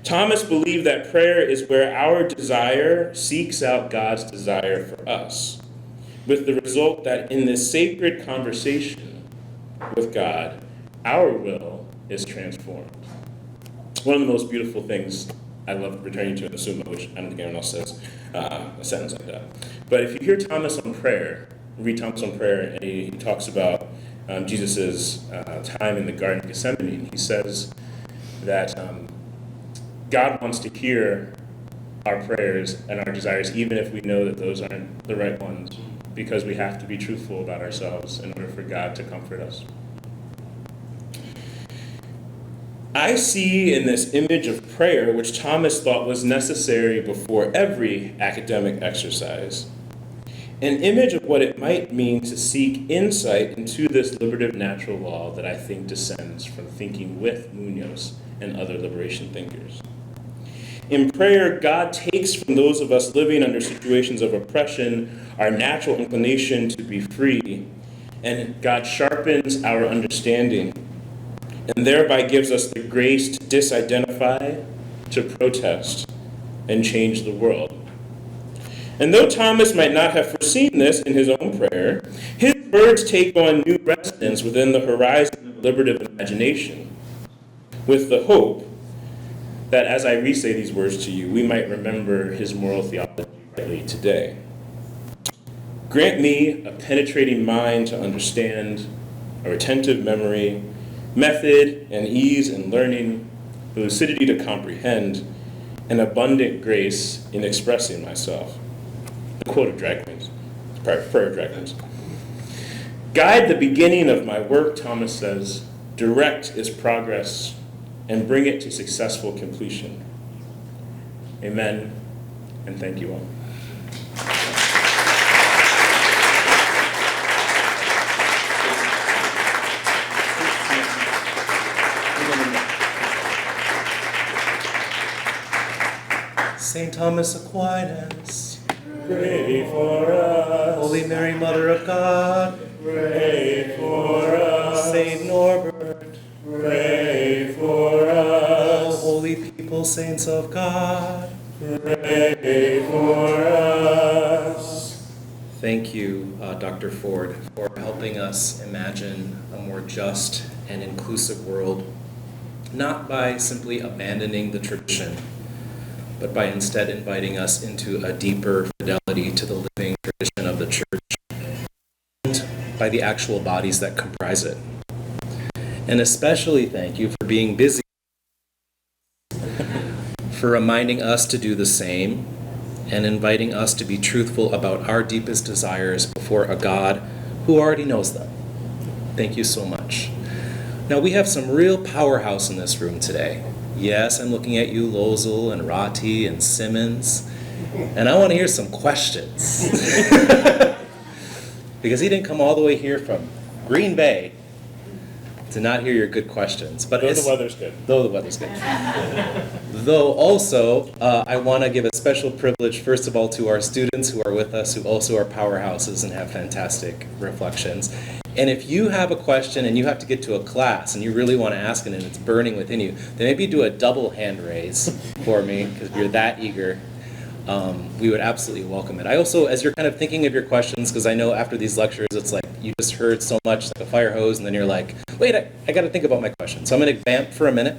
Thomas believed that prayer is where our desire seeks out God's desire for us, with the result that in this sacred conversation with God, our will is transformed. One of the most beautiful things I love returning to in the Summa, which I don't think anyone else says a sentence like that. But if you hear Thomas on prayer, read Thomas on prayer, and he talks about Jesus' time in the Garden of Gethsemane, he says that God wants to hear our prayers and our desires, even if we know that those aren't the right ones, because we have to be truthful about ourselves in order for God to comfort us. I see in this image of prayer, which Thomas thought was necessary before every academic exercise, an image of what it might mean to seek insight into this liberative natural law that I think descends from thinking with Munoz and other liberation thinkers. In prayer, God takes from those of us living under situations of oppression our natural inclination to be free, and God sharpens our understanding, and thereby gives us the grace to disidentify, to protest, and change the world. And though Thomas might not have foreseen this in his own prayer, his words take on new resonance within the horizon of liberative imagination, with the hope that as I re-say these words to you, we might remember his moral theology rightly today. Grant me a penetrating mind to understand, a retentive memory, method and ease in learning, the lucidity to comprehend, and abundant grace in expressing myself. The quote of Drag Queens, prayer of Drag Queens. Guide the beginning of my work, Thomas says, direct its progress, and bring it to successful completion. Amen, and thank you all. Saint Thomas Aquinas, Pray for us. Holy Mary, Mother of God, Pray for us. Saint Norbert, Pray for us. all holy people, saints of God, Pray for us. Thank you, Dr. Ford, for helping us imagine a more just and inclusive world, not by simply abandoning the tradition, but by instead inviting us into a deeper fidelity to the living tradition of the church, and by the actual bodies that comprise it. And especially thank you for being busy, for reminding us to do the same, and inviting us to be truthful about our deepest desires before a God who already knows them. Thank you so much. Now, we have some real powerhouse in this room today. Yes, I'm looking at you, Lozel and Rati and Simmons, and I want to hear some questions. Because he didn't come all the way here from Green Bay to not hear your good questions. But Though the weather's good. Though the weather's good. Though also, I want to give a special privilege, first of all, to our students who are with us, who also are powerhouses and have fantastic reflections. And if you have a question and you have to get to a class and you really want to ask it and it's burning within you, then maybe do a double hand raise for me, because if you're that eager, we would absolutely welcome it. I also, as you're kind of thinking of your questions, because I know after these lectures, it's like you just heard so much like a fire hose, and then you're like, wait, I got to think about my question. So I'm going to vamp for a minute.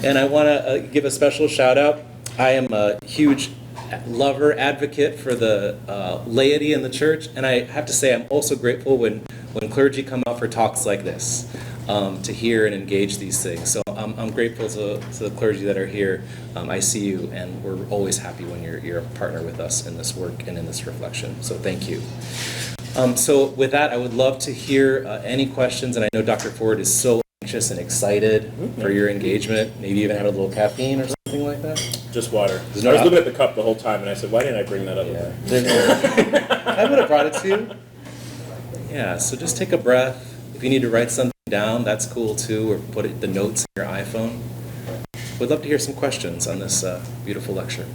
And I want to give a special shout out. I am a huge lover, advocate for the laity in the church, and I have to say I'm also grateful when clergy come out for talks like this. to hear and engage these things. So I'm grateful to the clergy that are here. I see you, and we're always happy when you're a partner with us in this work and in this reflection. So thank you. So with that, I would love to hear any questions, and I know Dr. Ford is so anxious and excited for your engagement. Maybe even had a little caffeine or something like that. Just water. I was looking at the cup the whole time, and I said, why didn't I bring that up? Yeah. I would have brought it to you. Yeah, so just take a breath. If you need to write something down, that's cool too, or put the notes in your iPhone. We'd love to hear some questions on this beautiful lecture.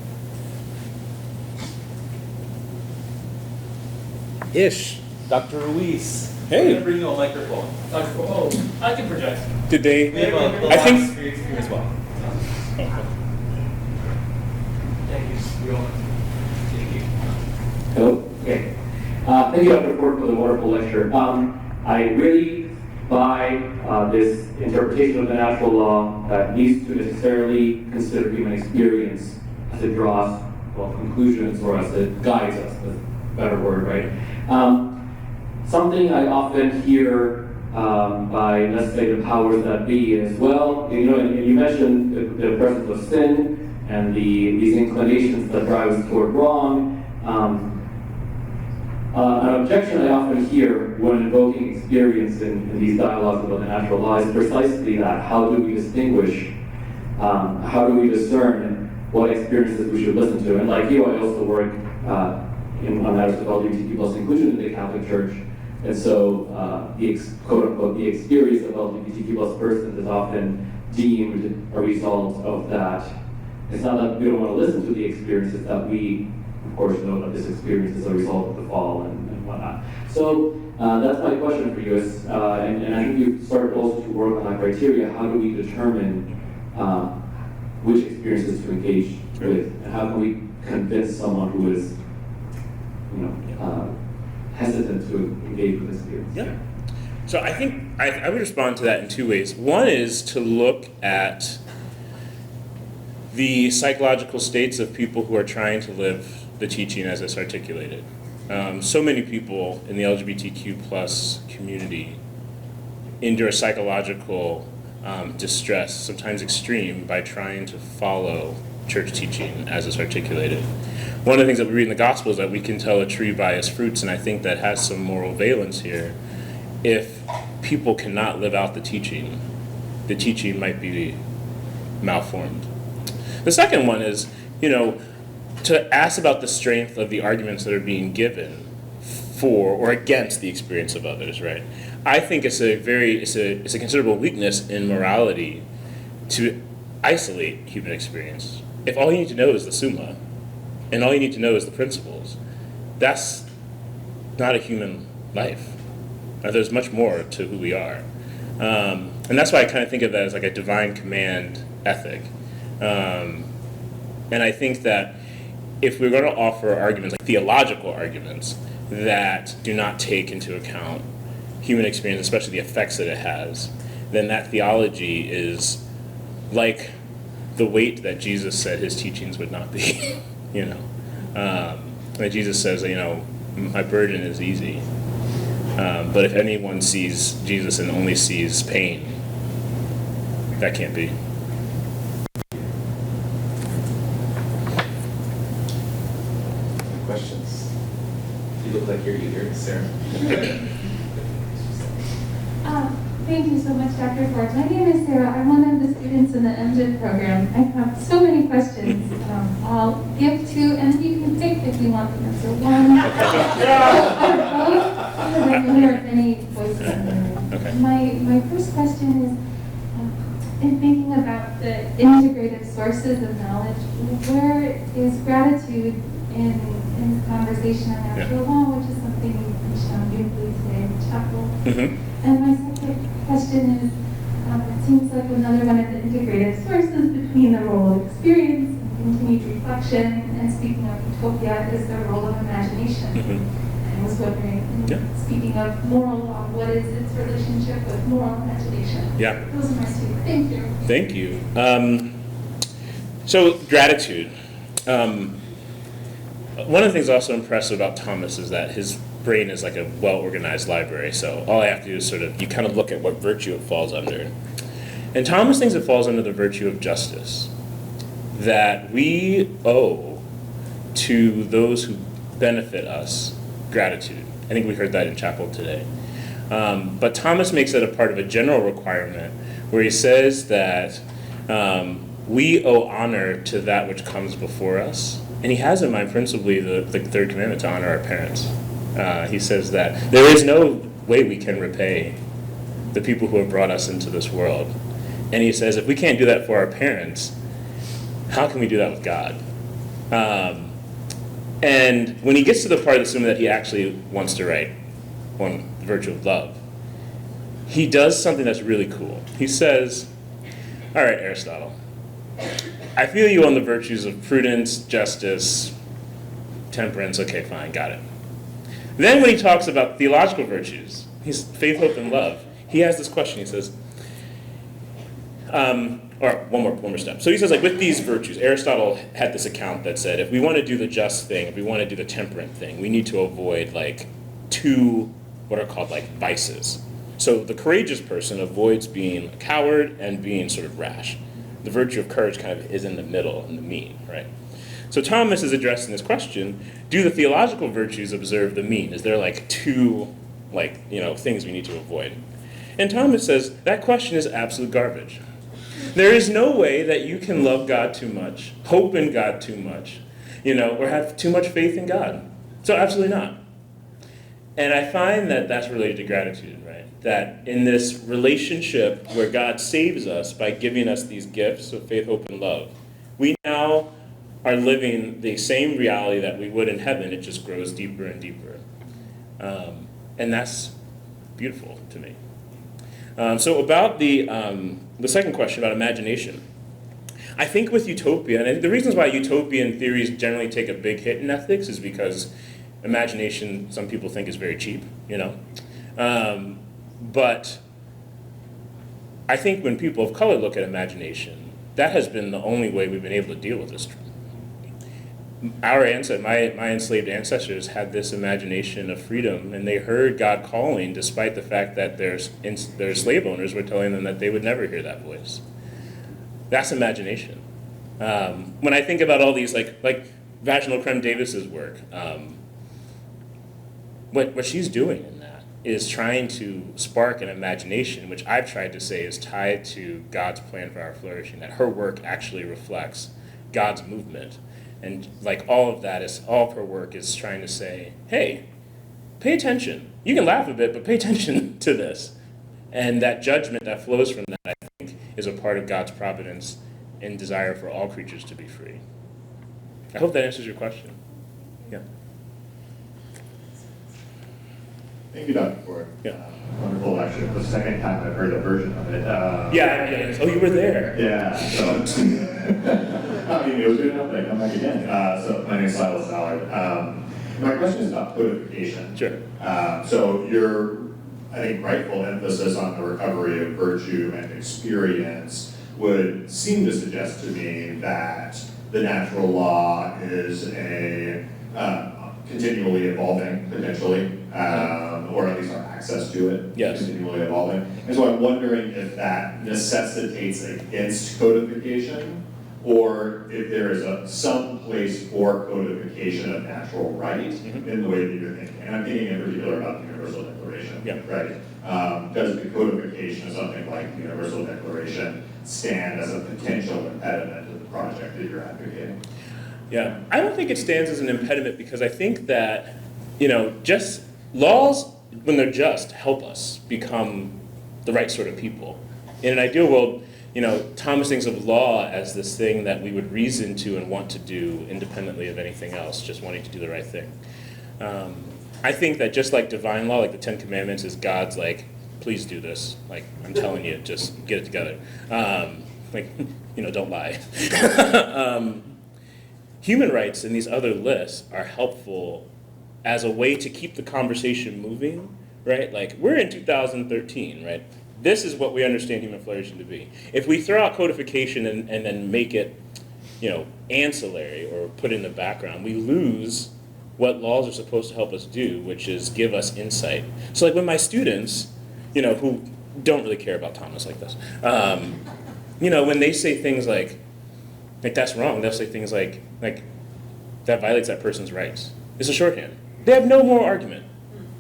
Ish, Dr. Ruiz. Hey. I'm going to bring you a microphone. I can project. Did they? We have a I think. screen here as well. Thank you. Thank you. Hello? Okay. Thank you, Dr. Ford, for the wonderful lecture. I really buy this interpretation of the natural law that needs to necessarily consider human experience as it draws conclusions, or as it guides us, that's a better word, right? Something I often hear by, let's say, the powers that be as well, you know, and you mentioned the presence of sin and these inclinations that drive us toward wrong. An objection I often hear when invoking experience in these dialogues about the natural law is precisely that. How do we distinguish? How do we discern what experiences we should listen to? And like you, I also work on matters of LGBTQ plus inclusion in the Catholic Church. And so quote unquote, the experience of LGBTQ plus persons is often deemed a result of that. It's not that we don't want to listen to the experiences, that we, of course, know that this experience is a result of the fall and whatnot. So that's my question for you. Is, and I think you started also to work on that criteria. How do we determine which experiences to engage with? And how can we convince someone who is, hesitant to engage with experience? Yeah. So I think I would respond to that in two ways. One is to look at the psychological states of people who are trying to live the teaching as it's articulated. So many people in the LGBTQ plus community endure psychological distress, sometimes extreme, by trying to follow church teaching as it's articulated. One of the things that we read in the Gospel is that we can tell a tree by its fruits, and I think that has some moral valence here. If people cannot live out the teaching might be malformed. The second one is, to ask about the strength of the arguments that are being given for or against the experience of others, right? I think it's a considerable weakness in morality to isolate human experience. If all you need to know is the Summa, and all you need to know is the principles, that's not a human life. There's much more to who we are. And that's why I kind of think of that as like a divine command ethic. And I think that if we're going to offer arguments, like theological arguments, that do not take into account human experience, especially the effects that it has, then that theology is like the weight that Jesus said his teachings would not be. Like Jesus says, my burden is easy. But if anyone sees Jesus and only sees pain, that can't be. Questions? You look like you're eager, Sarah. Thank you so much, Dr. Ford. My name is Sarah. I'm one of the students in the MDiv program. I have so many questions. I'll give two, and you can pick if you want to answer one. I don't know if any voices in the room. Okay. My first question is, in thinking about the integrative sources of knowledge, where is gratitude in the conversation on natural law, which is something you touched on beautifully today in the chapel. Mm-hmm. And my second question is, it seems like another one of the integrative sources between the role of experience and continued reflection, and speaking of utopia, is the role of imagination. Mm-hmm. I was wondering, speaking of moral law, what is its relationship with moral imagination? Yeah. Those are my two. Thank you. Thank you. So gratitude. One of the things also impressive about Thomas is that his brain is like a well-organized library, so all I have to do is you kind of look at what virtue it falls under. And Thomas thinks it falls under the virtue of justice, that we owe to those who benefit us gratitude. I think we heard that in chapel today. But Thomas makes it a part of a general requirement where he says that we owe honor to that which comes before us. And he has in mind principally the third commandment, to honor our parents. He says that there is no way we can repay the people who have brought us into this world. And he says if we can't do that for our parents, how can we do that with God? And when he gets to the part of the sermon that he actually wants to write on the virtue of love, he does something that's really cool. He says, all right, Aristotle, I feel you on the virtues of prudence, justice, temperance. Okay, fine, got it. Then when he talks about theological virtues, he's faith, hope, and love, he has this question. He says, or one more step. So he says, like, with these virtues, Aristotle had this account that said, if we want to do the just thing, if we want to do the temperate thing, we need to avoid, like, two what are called, like, vices. So the courageous person avoids being a coward and being sort of rash. The virtue of courage kind of is in the middle, in the mean, right? So Thomas is addressing this question, do the theological virtues observe the mean? Is there, like, two, like, things we need to avoid? And Thomas says, that question is absolute garbage. There is no way that you can love God too much, hope in God too much, or have too much faith in God. So absolutely not. And I find that that's related to gratitude, right? That in this relationship where God saves us by giving us these gifts of faith, hope, and love, we now are living the same reality that we would in heaven. It just grows deeper and deeper. And that's beautiful to me. So about the second question about imagination, I think with utopia, and the reasons why utopian theories generally take a big hit in ethics is because imagination, some people think, is very cheap, But I think when people of color look at imagination, that has been the only way we've been able to deal with this. My enslaved ancestors had this imagination of freedom, and they heard God calling despite the fact that their slave owners were telling them that they would never hear that voice. That's imagination. When I think about all these, like Vaginal Creme Davis's work, what she's doing in that is trying to spark an imagination, which I've tried to say is tied to God's plan for our flourishing, that her work actually reflects God's movement. And like all of her work is trying to say, hey, pay attention. You can laugh a bit, but pay attention to this. And that judgment that flows from that, I think, is a part of God's providence and desire for all creatures to be free. I hope that answers your question. Yeah. Thank you, Dr. Ford. Yeah. Wonderful lecture. The second time I've heard a version of it. Yeah. Oh, you were there. Yeah. So, I mean, it was good enough that I come back again. So my name is Silas Ballard. My question is about codification. Sure. So your, I think, rightful emphasis on the recovery of virtue and experience would seem to suggest to me that the natural law is a continually evolving, potentially, or at least our access to it Yes. continually evolving. And so I'm wondering if that necessitates against codification, or if there is some place for codification of natural right in the way that you're thinking. And I'm thinking in particular about the Universal Declaration, right? Does the codification of something like the Universal Declaration stand as a potential impediment to the project that you're advocating? Yeah, I don't think it stands as an impediment because I think that, just laws, when they're just, help us become the right sort of people. In an ideal world, Thomas thinks of law as this thing that we would reason to and want to do independently of anything else, just wanting to do the right thing. I think that just like divine law, like the Ten Commandments, is God's like, please do this. Like, I'm telling you, just get it together. Don't lie. Human rights and these other lists are helpful as a way to keep the conversation moving, right? Like, we're in 2013, right? This is what we understand human flourishing to be. If we throw out codification and then make it, ancillary or put in the background, we lose what laws are supposed to help us do, which is give us insight. So like when my students, who don't really care about Thomas like this, when they say things like that's wrong, they'll say things like that violates that person's rights. It's a shorthand. They have no moral argument.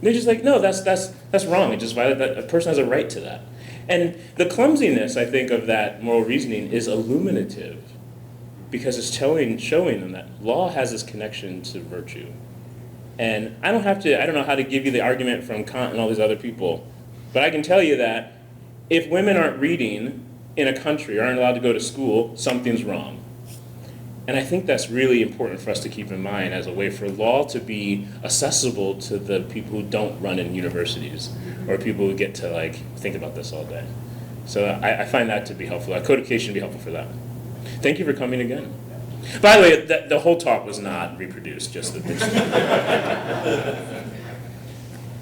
They're just like, no, that's wrong. It just violates that. A person has a right to that. And the clumsiness, I think, of that moral reasoning is illuminative, because it's showing them that law has this connection to virtue. And I don't know how to give you the argument from Kant and all these other people, but I can tell you that if women aren't reading in a country or aren't allowed to go to school, something's wrong. And I think that's really important for us to keep in mind as a way for law to be accessible to the people who don't run in universities or people who get to think about this all day. So I find that to be helpful. Codification would be helpful for that. Thank you for coming again. By the way, the whole talk was not reproduced, just the picture.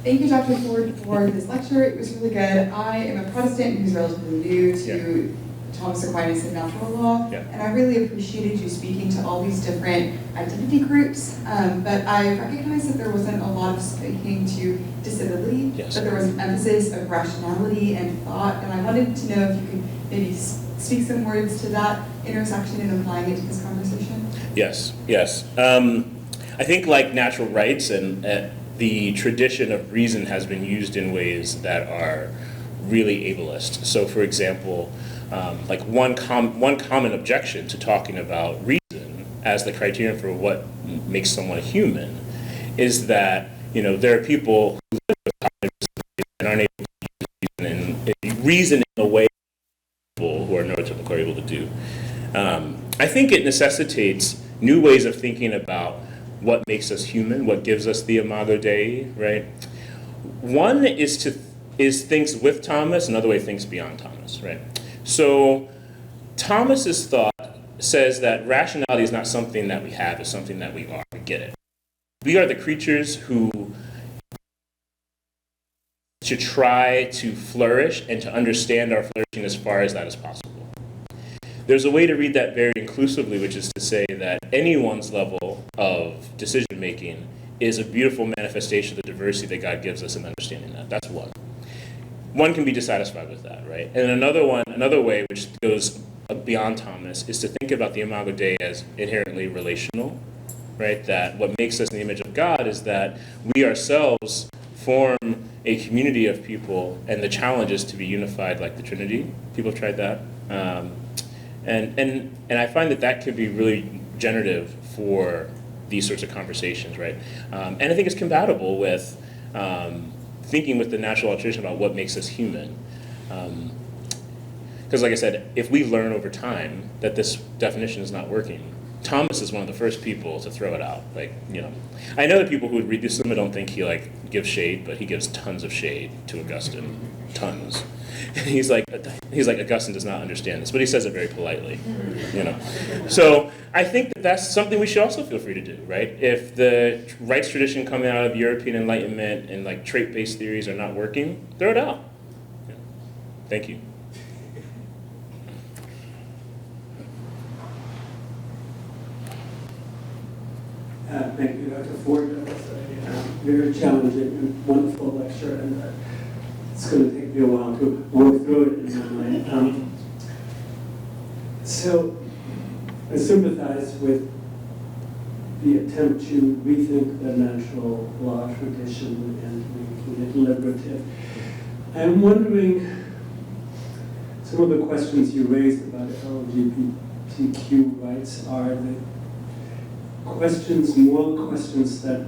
Thank you, Dr. Ford, for this lecture. It was really good. I am a Protestant who's relatively new to Thomas Aquinas and natural law, and I really appreciated you speaking to all these different identity groups, but I recognized that there wasn't a lot of speaking to disability, but there was an emphasis of rationality and thought, and I wanted to know if you could maybe speak some words to that intersection and applying it to this conversation. Yes. I think like natural rights and the tradition of reason has been used in ways that are really ableist. So for example, one common objection to talking about reason as the criterion for what makes someone human is that there are people who live with cognitive disabilities and aren't able to use reason in a way people who are neurotypical are able to do. I think it necessitates new ways of thinking about what makes us human, what gives us the imago Dei, right? One is thinks with Thomas, another way thinks beyond Thomas, right? So Thomas's thought says that rationality is not something that we have, it's something that we are. We get it. We are the creatures who to try to flourish and to understand our flourishing as far as that is possible. There's a way to read that very inclusively, which is to say that anyone's level of decision making is a beautiful manifestation of the diversity that God gives us in understanding that. That's one. One can be dissatisfied with that, right? And another way, which goes beyond Thomas, is to think about the imago Dei as inherently relational, right? That what makes us in the image of God is that we ourselves form a community of people, and the challenge is to be unified like the Trinity. People have tried that. And I find that can be really generative for these sorts of conversations, right? And I think it's compatible with thinking with the natural tradition about what makes us human. Because like I said, if we learn over time that this definition is not working, Thomas is one of the first people to throw it out. I know that people who would read this don't think he gives shade, but he gives tons of shade to Augustine, tons. He's like Augustine does not understand this, but he says it very politely, So I think that's something we should also feel free to do, right? If the rights tradition coming out of European Enlightenment and trait-based theories are not working, throw it out. Thank you. Thank you, Dr. Ford. That was a very challenging and wonderful lecture, and it's going to take me a while to work through it in my mind. So I sympathize with the attempt to rethink the natural law tradition and making it liberative. I'm wondering, some of the questions you raised about LGBTQ rights are the moral questions that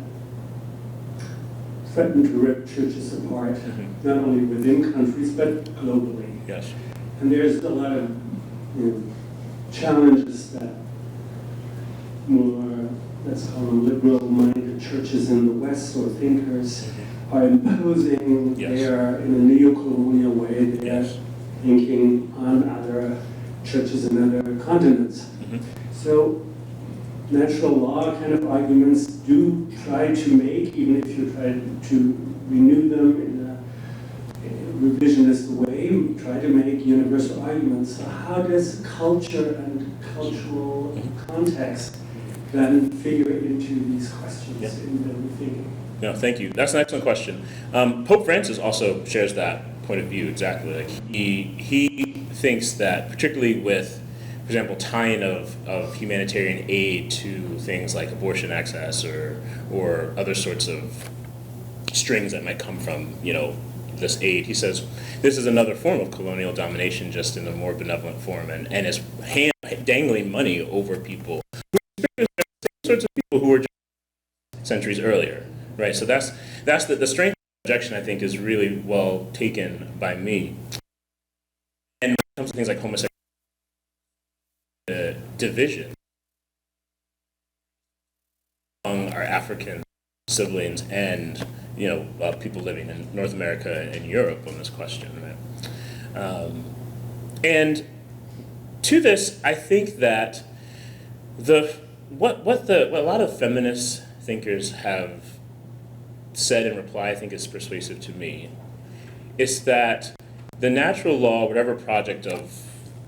threaten to rip churches apart, not only within countries, but globally. Yes. And there's a lot of challenges that more, let's call them liberal-minded churches in the West or thinkers are imposing. Yes. They are, in a neo-colonial way, they are Yes. thinking on other churches in other continents. So natural law kind of arguments do try to make, even if you try to renew them in a revisionist way, try to make universal arguments. So how does culture and cultural context then figure into these questions Yeah. in their thinking? No, thank you. That's an excellent question. Pope Francis also shares that point of view exactly. Like he thinks that, particularly with, for example, tying of humanitarian aid to things like abortion access or other sorts of strings that might come from, this aid. He says this is another form of colonial domination, just in a more benevolent form, and is dangling money over people, same sorts of people who were just centuries earlier, right? So that's the strength of objection, I think, is really well taken by me. And when it comes to things like homosexuality, division among our African siblings and people living in North America and Europe on this question, right? And to this, I think that what a lot of feminist thinkers have said in reply, I think is persuasive to me, is that the natural law, whatever project of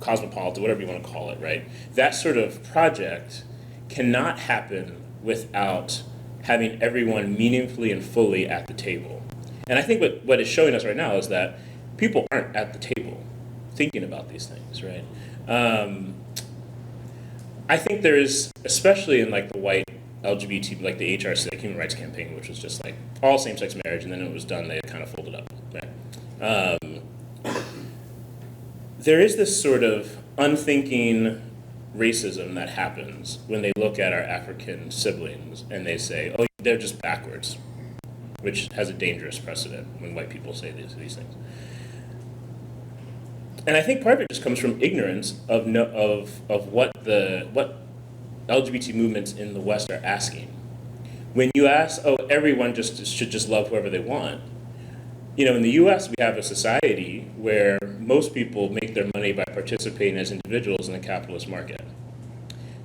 cosmopolitan, whatever you want to call it, right? That sort of project cannot happen without having everyone meaningfully and fully at the table. And I think what it's showing us right now is that people aren't at the table thinking about these things, right? I think there is, especially in like the white LGBT, like the HRC, like Human Rights Campaign, which was just like all same-sex marriage, and then when it was done, they kind of folded up, right? There is this sort of unthinking racism that happens when they look at our African siblings and they say, oh, they're just backwards, which has a dangerous precedent when white people say these things. And I think part of it just comes from ignorance of what LGBT movements in the West are asking. When you ask, oh, everyone should just love whoever they want, in the US, we have a society where most people make their money by participating as individuals in the capitalist market.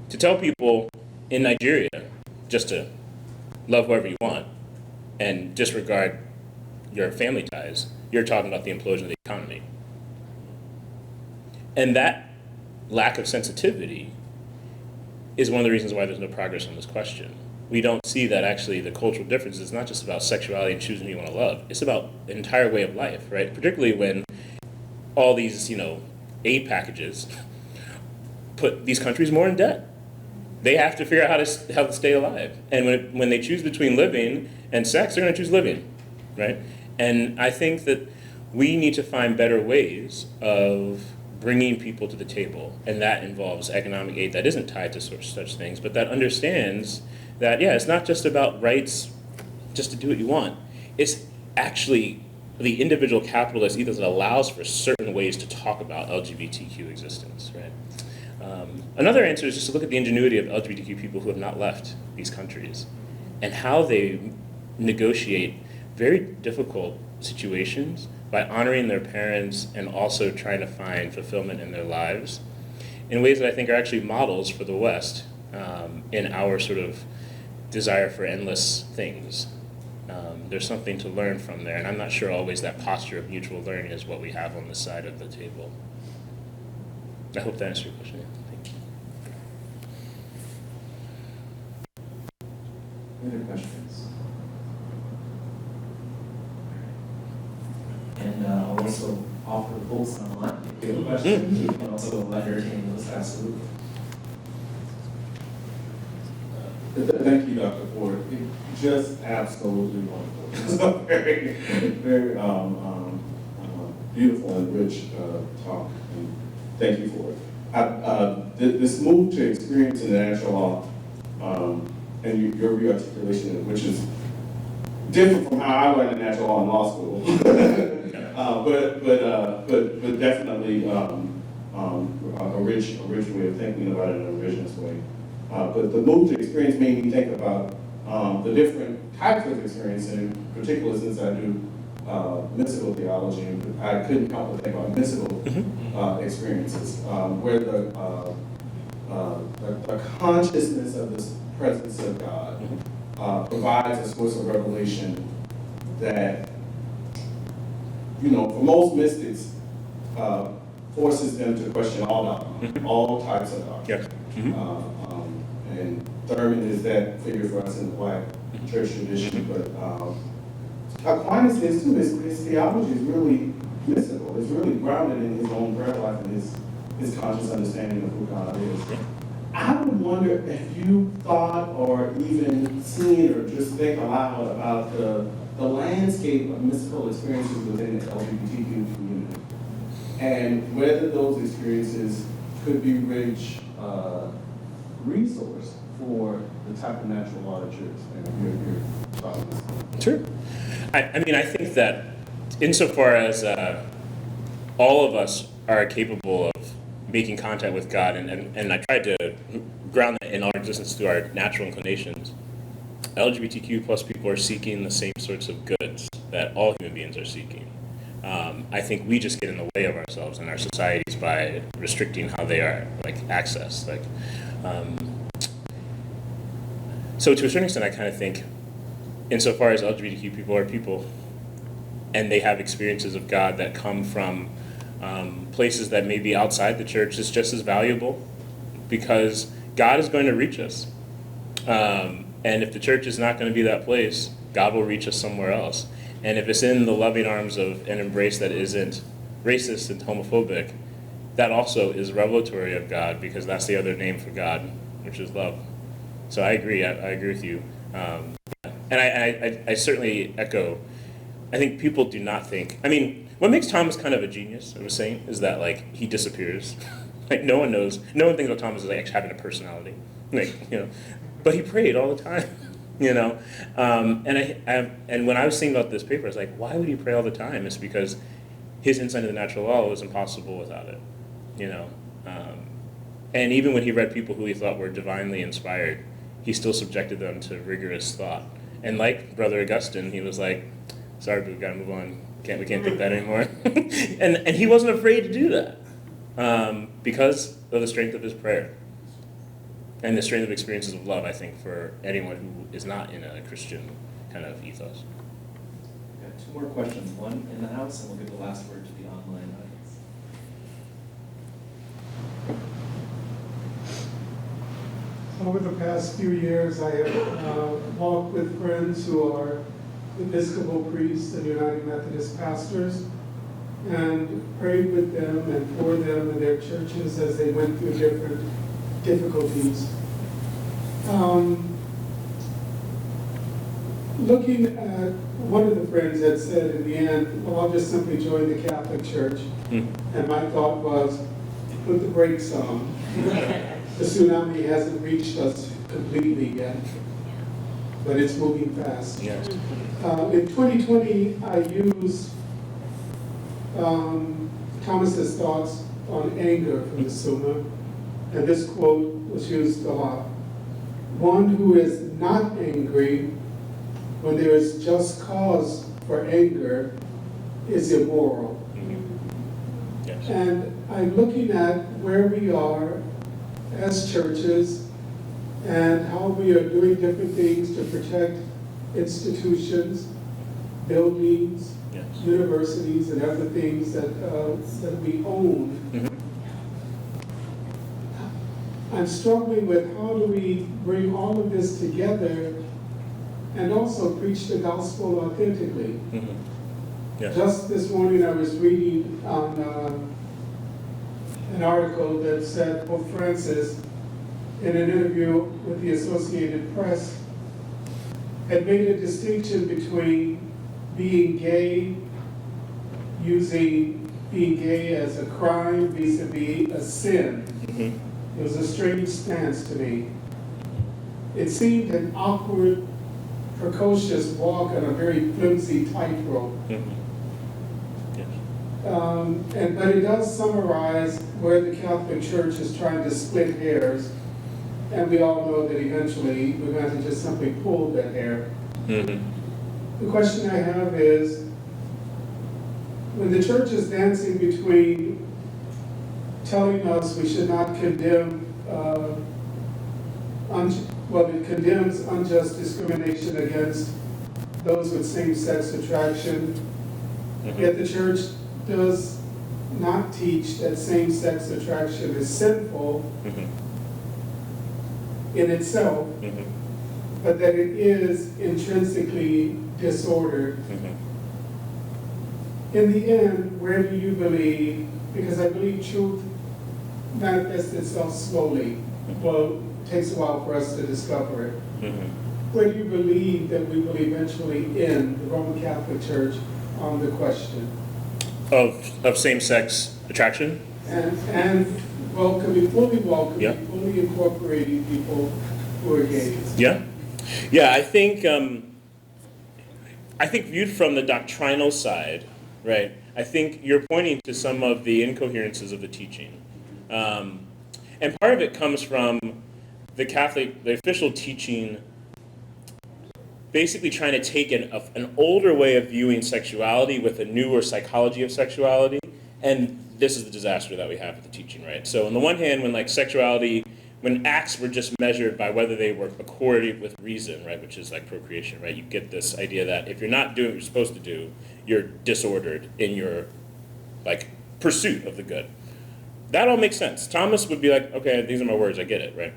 To tell people in Nigeria just to love whoever you want and disregard your family ties, you're talking about the implosion of the economy. And that lack of sensitivity is one of the reasons why there's no progress on this question. We don't see that actually the cultural difference is not just about sexuality and choosing who you want to love. It's about the entire way of life, right? Particularly when all these, aid packages put these countries more in debt. They have to figure out how to stay alive. And when they choose between living and sex, they're going to choose living, right? And I think that we need to find better ways of bringing people to the table, and that involves economic aid that isn't tied to such things, but that understands that, it's not just about rights just to do what you want. It's actually the individual capitalist ethos that allows for certain ways to talk about LGBTQ existence, right? Another answer is just to look at the ingenuity of LGBTQ people who have not left these countries and how they negotiate very difficult situations by honoring their parents and also trying to find fulfillment in their lives in ways that I think are actually models for the West in our sort of desire for endless things. There's something to learn from there, and I'm not sure always that posture of mutual learning is what we have on this side of the table. I hope that answers your question. Yeah, thank you. Any other questions? And I'll also offer votes online. If you have a question, you can also entertain those, absolutely. Thank you, Dr. Ford. Just absolutely wonderful. It's a very, very beautiful and rich talk. And thank you for it. This move to experience in the natural law and your re-articulation, which is different from how I learned the natural law in law school, but definitely a rich way of thinking about it in a revisionist way. But the move to experience made me think about the different types of experience, and in particular, since I do mystical theology, I couldn't help but think about mystical experiences, where the consciousness of this presence of God provides a source of revelation that, for most mystics, forces them to question all doctrine, all types of doctrine. Yes. and Thurman is that figure for us in the Black church tradition, but Aquinas is too. His theology is really mystical. It's really grounded in his own prayer life and his conscious understanding of who God is. I would wonder if you thought or even seen or just think aloud about the landscape of mystical experiences within the LGBTQ community and whether those experiences could be rich resource for the type of natural law that you're explaining. Your thoughts on this? Sure. I mean, I think that insofar as all of us are capable of making contact with God, and I tried to ground that in our existence through our natural inclinations, LGBTQ plus people are seeking the same sorts of goods that all human beings are seeking. I think we just get in the way of ourselves and our societies by restricting how they are accessed. So to a certain extent, I kind of think, insofar as LGBTQ people are people, and they have experiences of God that come from places that may be outside the church, is just as valuable, because God is going to reach us. And if the church is not going to be that place, God will reach us somewhere else. And if it's in the loving arms of an embrace that isn't racist and homophobic, that also is revelatory of God, because that's the other name for God, which is love. So I agree. I agree with you. And I certainly echo, I think people do not think, I mean, what makes Thomas kind of a genius, I was saying, is that he disappears. No one knows, no one thinks of Thomas as actually having a personality. But he prayed all the time, And when I was thinking about this paper, I was like, why would he pray all the time? It's because his insight into the natural law was impossible without it, And even when he read people who he thought were divinely inspired, he still subjected them to rigorous thought. And like Brother Augustine, he was like, sorry, but we've got to move on. We can't think that anymore. and he wasn't afraid to do that because of the strength of his prayer and the strength of experiences of love, I think, for anyone who is not in a Christian kind of ethos. We have two more questions, one in the house, and we'll give the last word to the online audience. Over the past few years, I have walked with friends who are Episcopal priests and United Methodist pastors, and prayed with them and for them in their churches as they went through different difficulties. Looking at one of the friends had said in the end, well, I'll just simply join the Catholic Church. And my thought was, put the brakes on. The tsunami hasn't reached us completely yet, but it's moving fast. Yes. In 2020, I used Thomas's thoughts on anger from the Summa, and this quote was used a lot. One who is not angry when there is just cause for anger is immoral. Yes. And I'm looking at where we are as churches and how we are doing different things to protect institutions, buildings, Yes. universities, and other things that we own. I'm struggling with how do we bring all of this together and also preach the gospel authentically. Yes. Just this morning I was reading on an article that said Pope Francis, in an interview with the Associated Press, had made a distinction between being gay, using being gay as a crime vis-a-vis a sin. It was a strange stance to me. It seemed an awkward, precocious walk on a very flimsy tightrope. But it does summarize where the Catholic Church is trying to split hairs, and we all know that eventually we're going to just simply pull that hair. The question I have is, when the church is dancing between telling us we should not condemn, it condemns unjust discrimination against those with same-sex attraction, yet the church does not teach that same-sex attraction is sinful. in itself, but that it is intrinsically disordered. In the end, where do you believe, because I believe truth manifests itself slowly, well, it takes a while for us to discover it. Where do you believe that we will eventually end the Roman Catholic Church on the question? Of same-sex attraction? And welcoming, fully welcoming, Yeah. fully incorporating people who are gays. Yeah. Yeah, I think viewed from the doctrinal side, right, I think you're pointing to some of the incoherences of the teaching. And part of it comes from the official teaching basically trying to take an older way of viewing sexuality with a newer psychology of sexuality. And this is the disaster that we have with the teaching, right? So on the one hand, when sexuality, when acts were just measured by whether they were accorded with reason, right, which is like procreation, right, you get this idea that if you're not doing what you're supposed to do, you're disordered in your pursuit of the good. That all makes sense. Thomas would be like, okay, these are my words, I get it, right?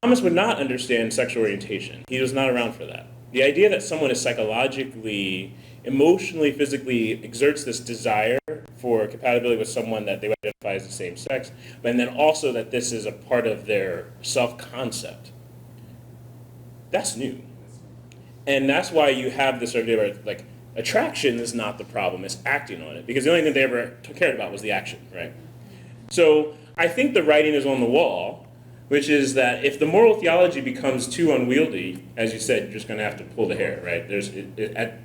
Thomas would not understand sexual orientation. He was not around for that. The idea that someone is psychologically, emotionally, physically exerts this desire for compatibility with someone that they identify as the same sex, but then also that this is a part of their self-concept. That's new. And that's why you have this idea where attraction is not the problem, it's acting on it. Because the only thing they ever cared about was the action, right? So I think the writing is on the wall, which is that if the moral theology becomes too unwieldy, as you said, you're just going to have to pull the hair, right?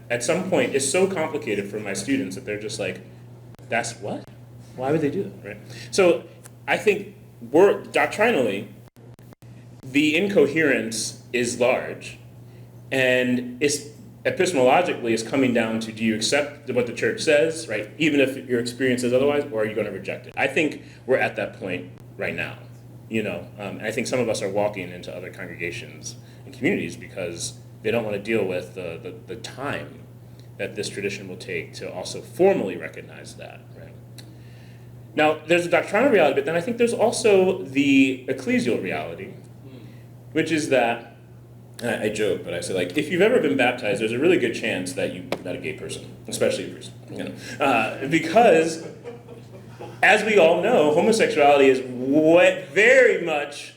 At some point, it's so complicated for my students that they're just like, that's what? Why would they do that, right? So I think doctrinally, the incoherence is large, and epistemologically is coming down to, do you accept what the church says, right? Even if your experience is otherwise, or are you going to reject it? I think we're at that point right now. And I think some of us are walking into other congregations and communities because they don't want to deal with the time that this tradition will take to also formally recognize that, right? Now, there's a doctrinal reality, but then I think there's also the ecclesial reality, which is that, I joke, but I say, if you've ever been baptized, there's a really good chance that you met a gay person, especially a priest, because as we all know, homosexuality is very much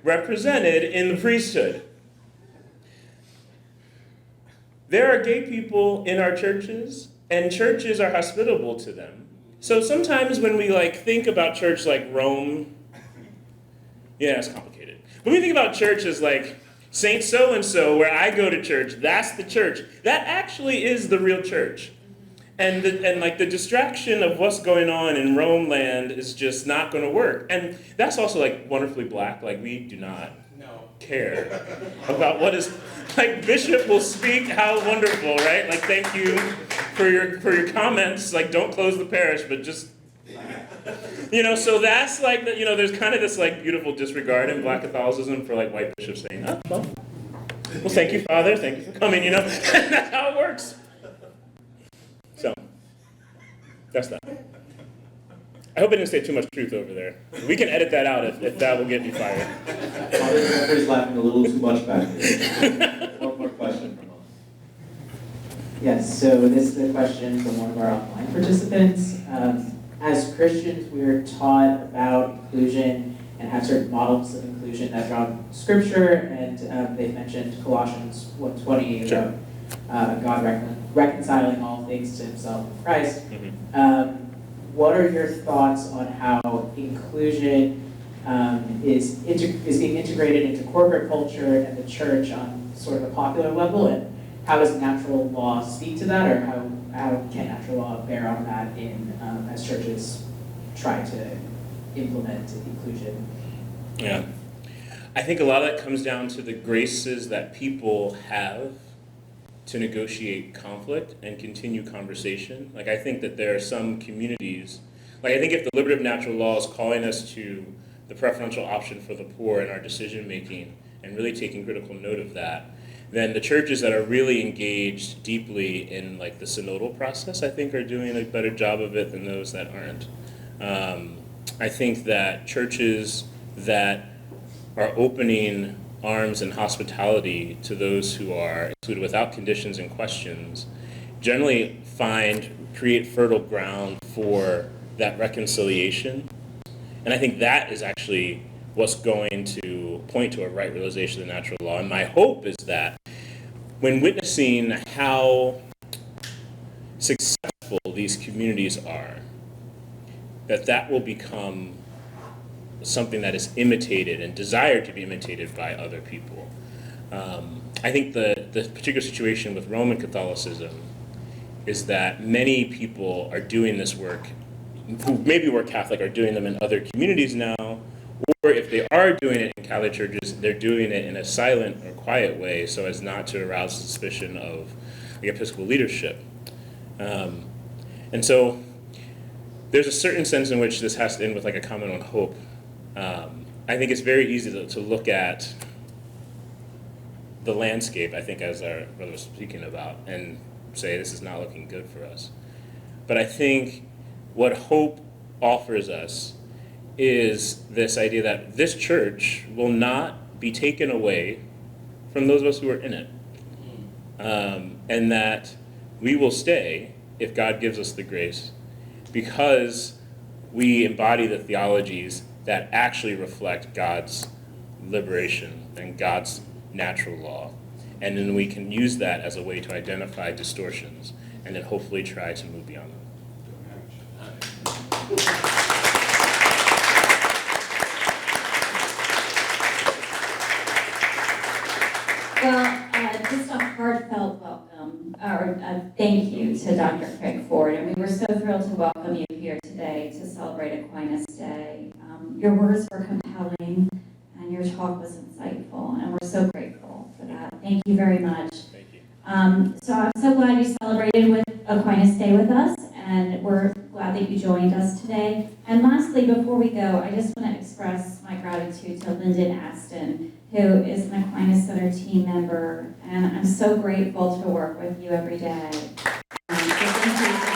represented in the priesthood. There are gay people in our churches, and churches are hospitable to them. So sometimes when we think about church like Rome, yeah, it's complicated. When we think about church as Saint so-and-so, where I go to church, that's the church. That actually is the real church. And the distraction of what's going on in Rome land is just not going to work. And that's also wonderfully black. We do not care about what is Bishop will speak. How wonderful, right? Thank you for your comments. Don't close the parish, but just so that's there's kind of this beautiful disregard in black Catholicism for white bishops saying, oh, well, thank you, Father, thank you for coming. That's how it works. So, that's that. I hope I didn't say too much truth over there. We can edit that out if that will get me fired. Father is laughing a little too much back there. One more question from us. Yes, so this is a question from one of our online participants. As Christians, we are taught about inclusion and have certain models of inclusion that are on Scripture, and they've mentioned Colossians 1:20 Sure. about God reconciling all things to himself in Christ. Mm-hmm. What are your thoughts on how inclusion is being integrated into corporate culture and the church on sort of a popular level, and how does natural law speak to that, or how can natural law bear on that as churches try to implement inclusion? Yeah. I think a lot of that comes down to the graces that people have to negotiate conflict and continue conversation. I think that there are some communities, I think if the liberative natural law is calling us to the preferential option for the poor in our decision making and really taking critical note of that, then the churches that are really engaged deeply in the synodal process, I think, are doing a better job of it than those that aren't. I think that churches that are opening arms and hospitality to those who are excluded without conditions and questions, generally create fertile ground for that reconciliation. And I think that is actually what's going to point to a right realization of the natural law. And my hope is that when witnessing how successful these communities are, that will become something that is imitated and desired to be imitated by other people. I think the particular situation with Roman Catholicism is that many people are doing this work, who maybe were Catholic, are doing them in other communities now, or if they are doing it in Catholic churches, they're doing it in a silent or quiet way so as not to arouse suspicion of the Episcopal leadership. And so there's a certain sense in which this has to end with like a comment on hope. I think it's very easy to look at the landscape, I think, as our brother was speaking about, and say this is not looking good for us. But I think what hope offers us is this idea that this church will not be taken away from those of us who are in it. And that we will stay if God gives us the grace, because we embody the theologies that actually reflect God's liberation and God's natural law. And then we can use that as a way to identify distortions and then hopefully try to move beyond them. Well, just a heartfelt welcome, or thank you to Dr. Craig Ford. And we were so thrilled to welcome you here today to celebrate Aquinas Day. Your words were compelling and your talk was insightful, and we're so grateful for that. Thank you very much. Thank you. So I'm so glad you celebrated with Aquinas Day with us, and we're glad that you joined us today. And lastly, before we go, I just want to express my gratitude to Lyndon Aston, who is an Aquinas Center team member, and I'm so grateful to work with you every day. So thank you for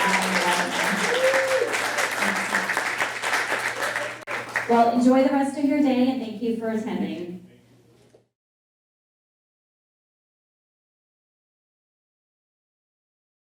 Well, enjoy the rest of your day, and thank you for attending.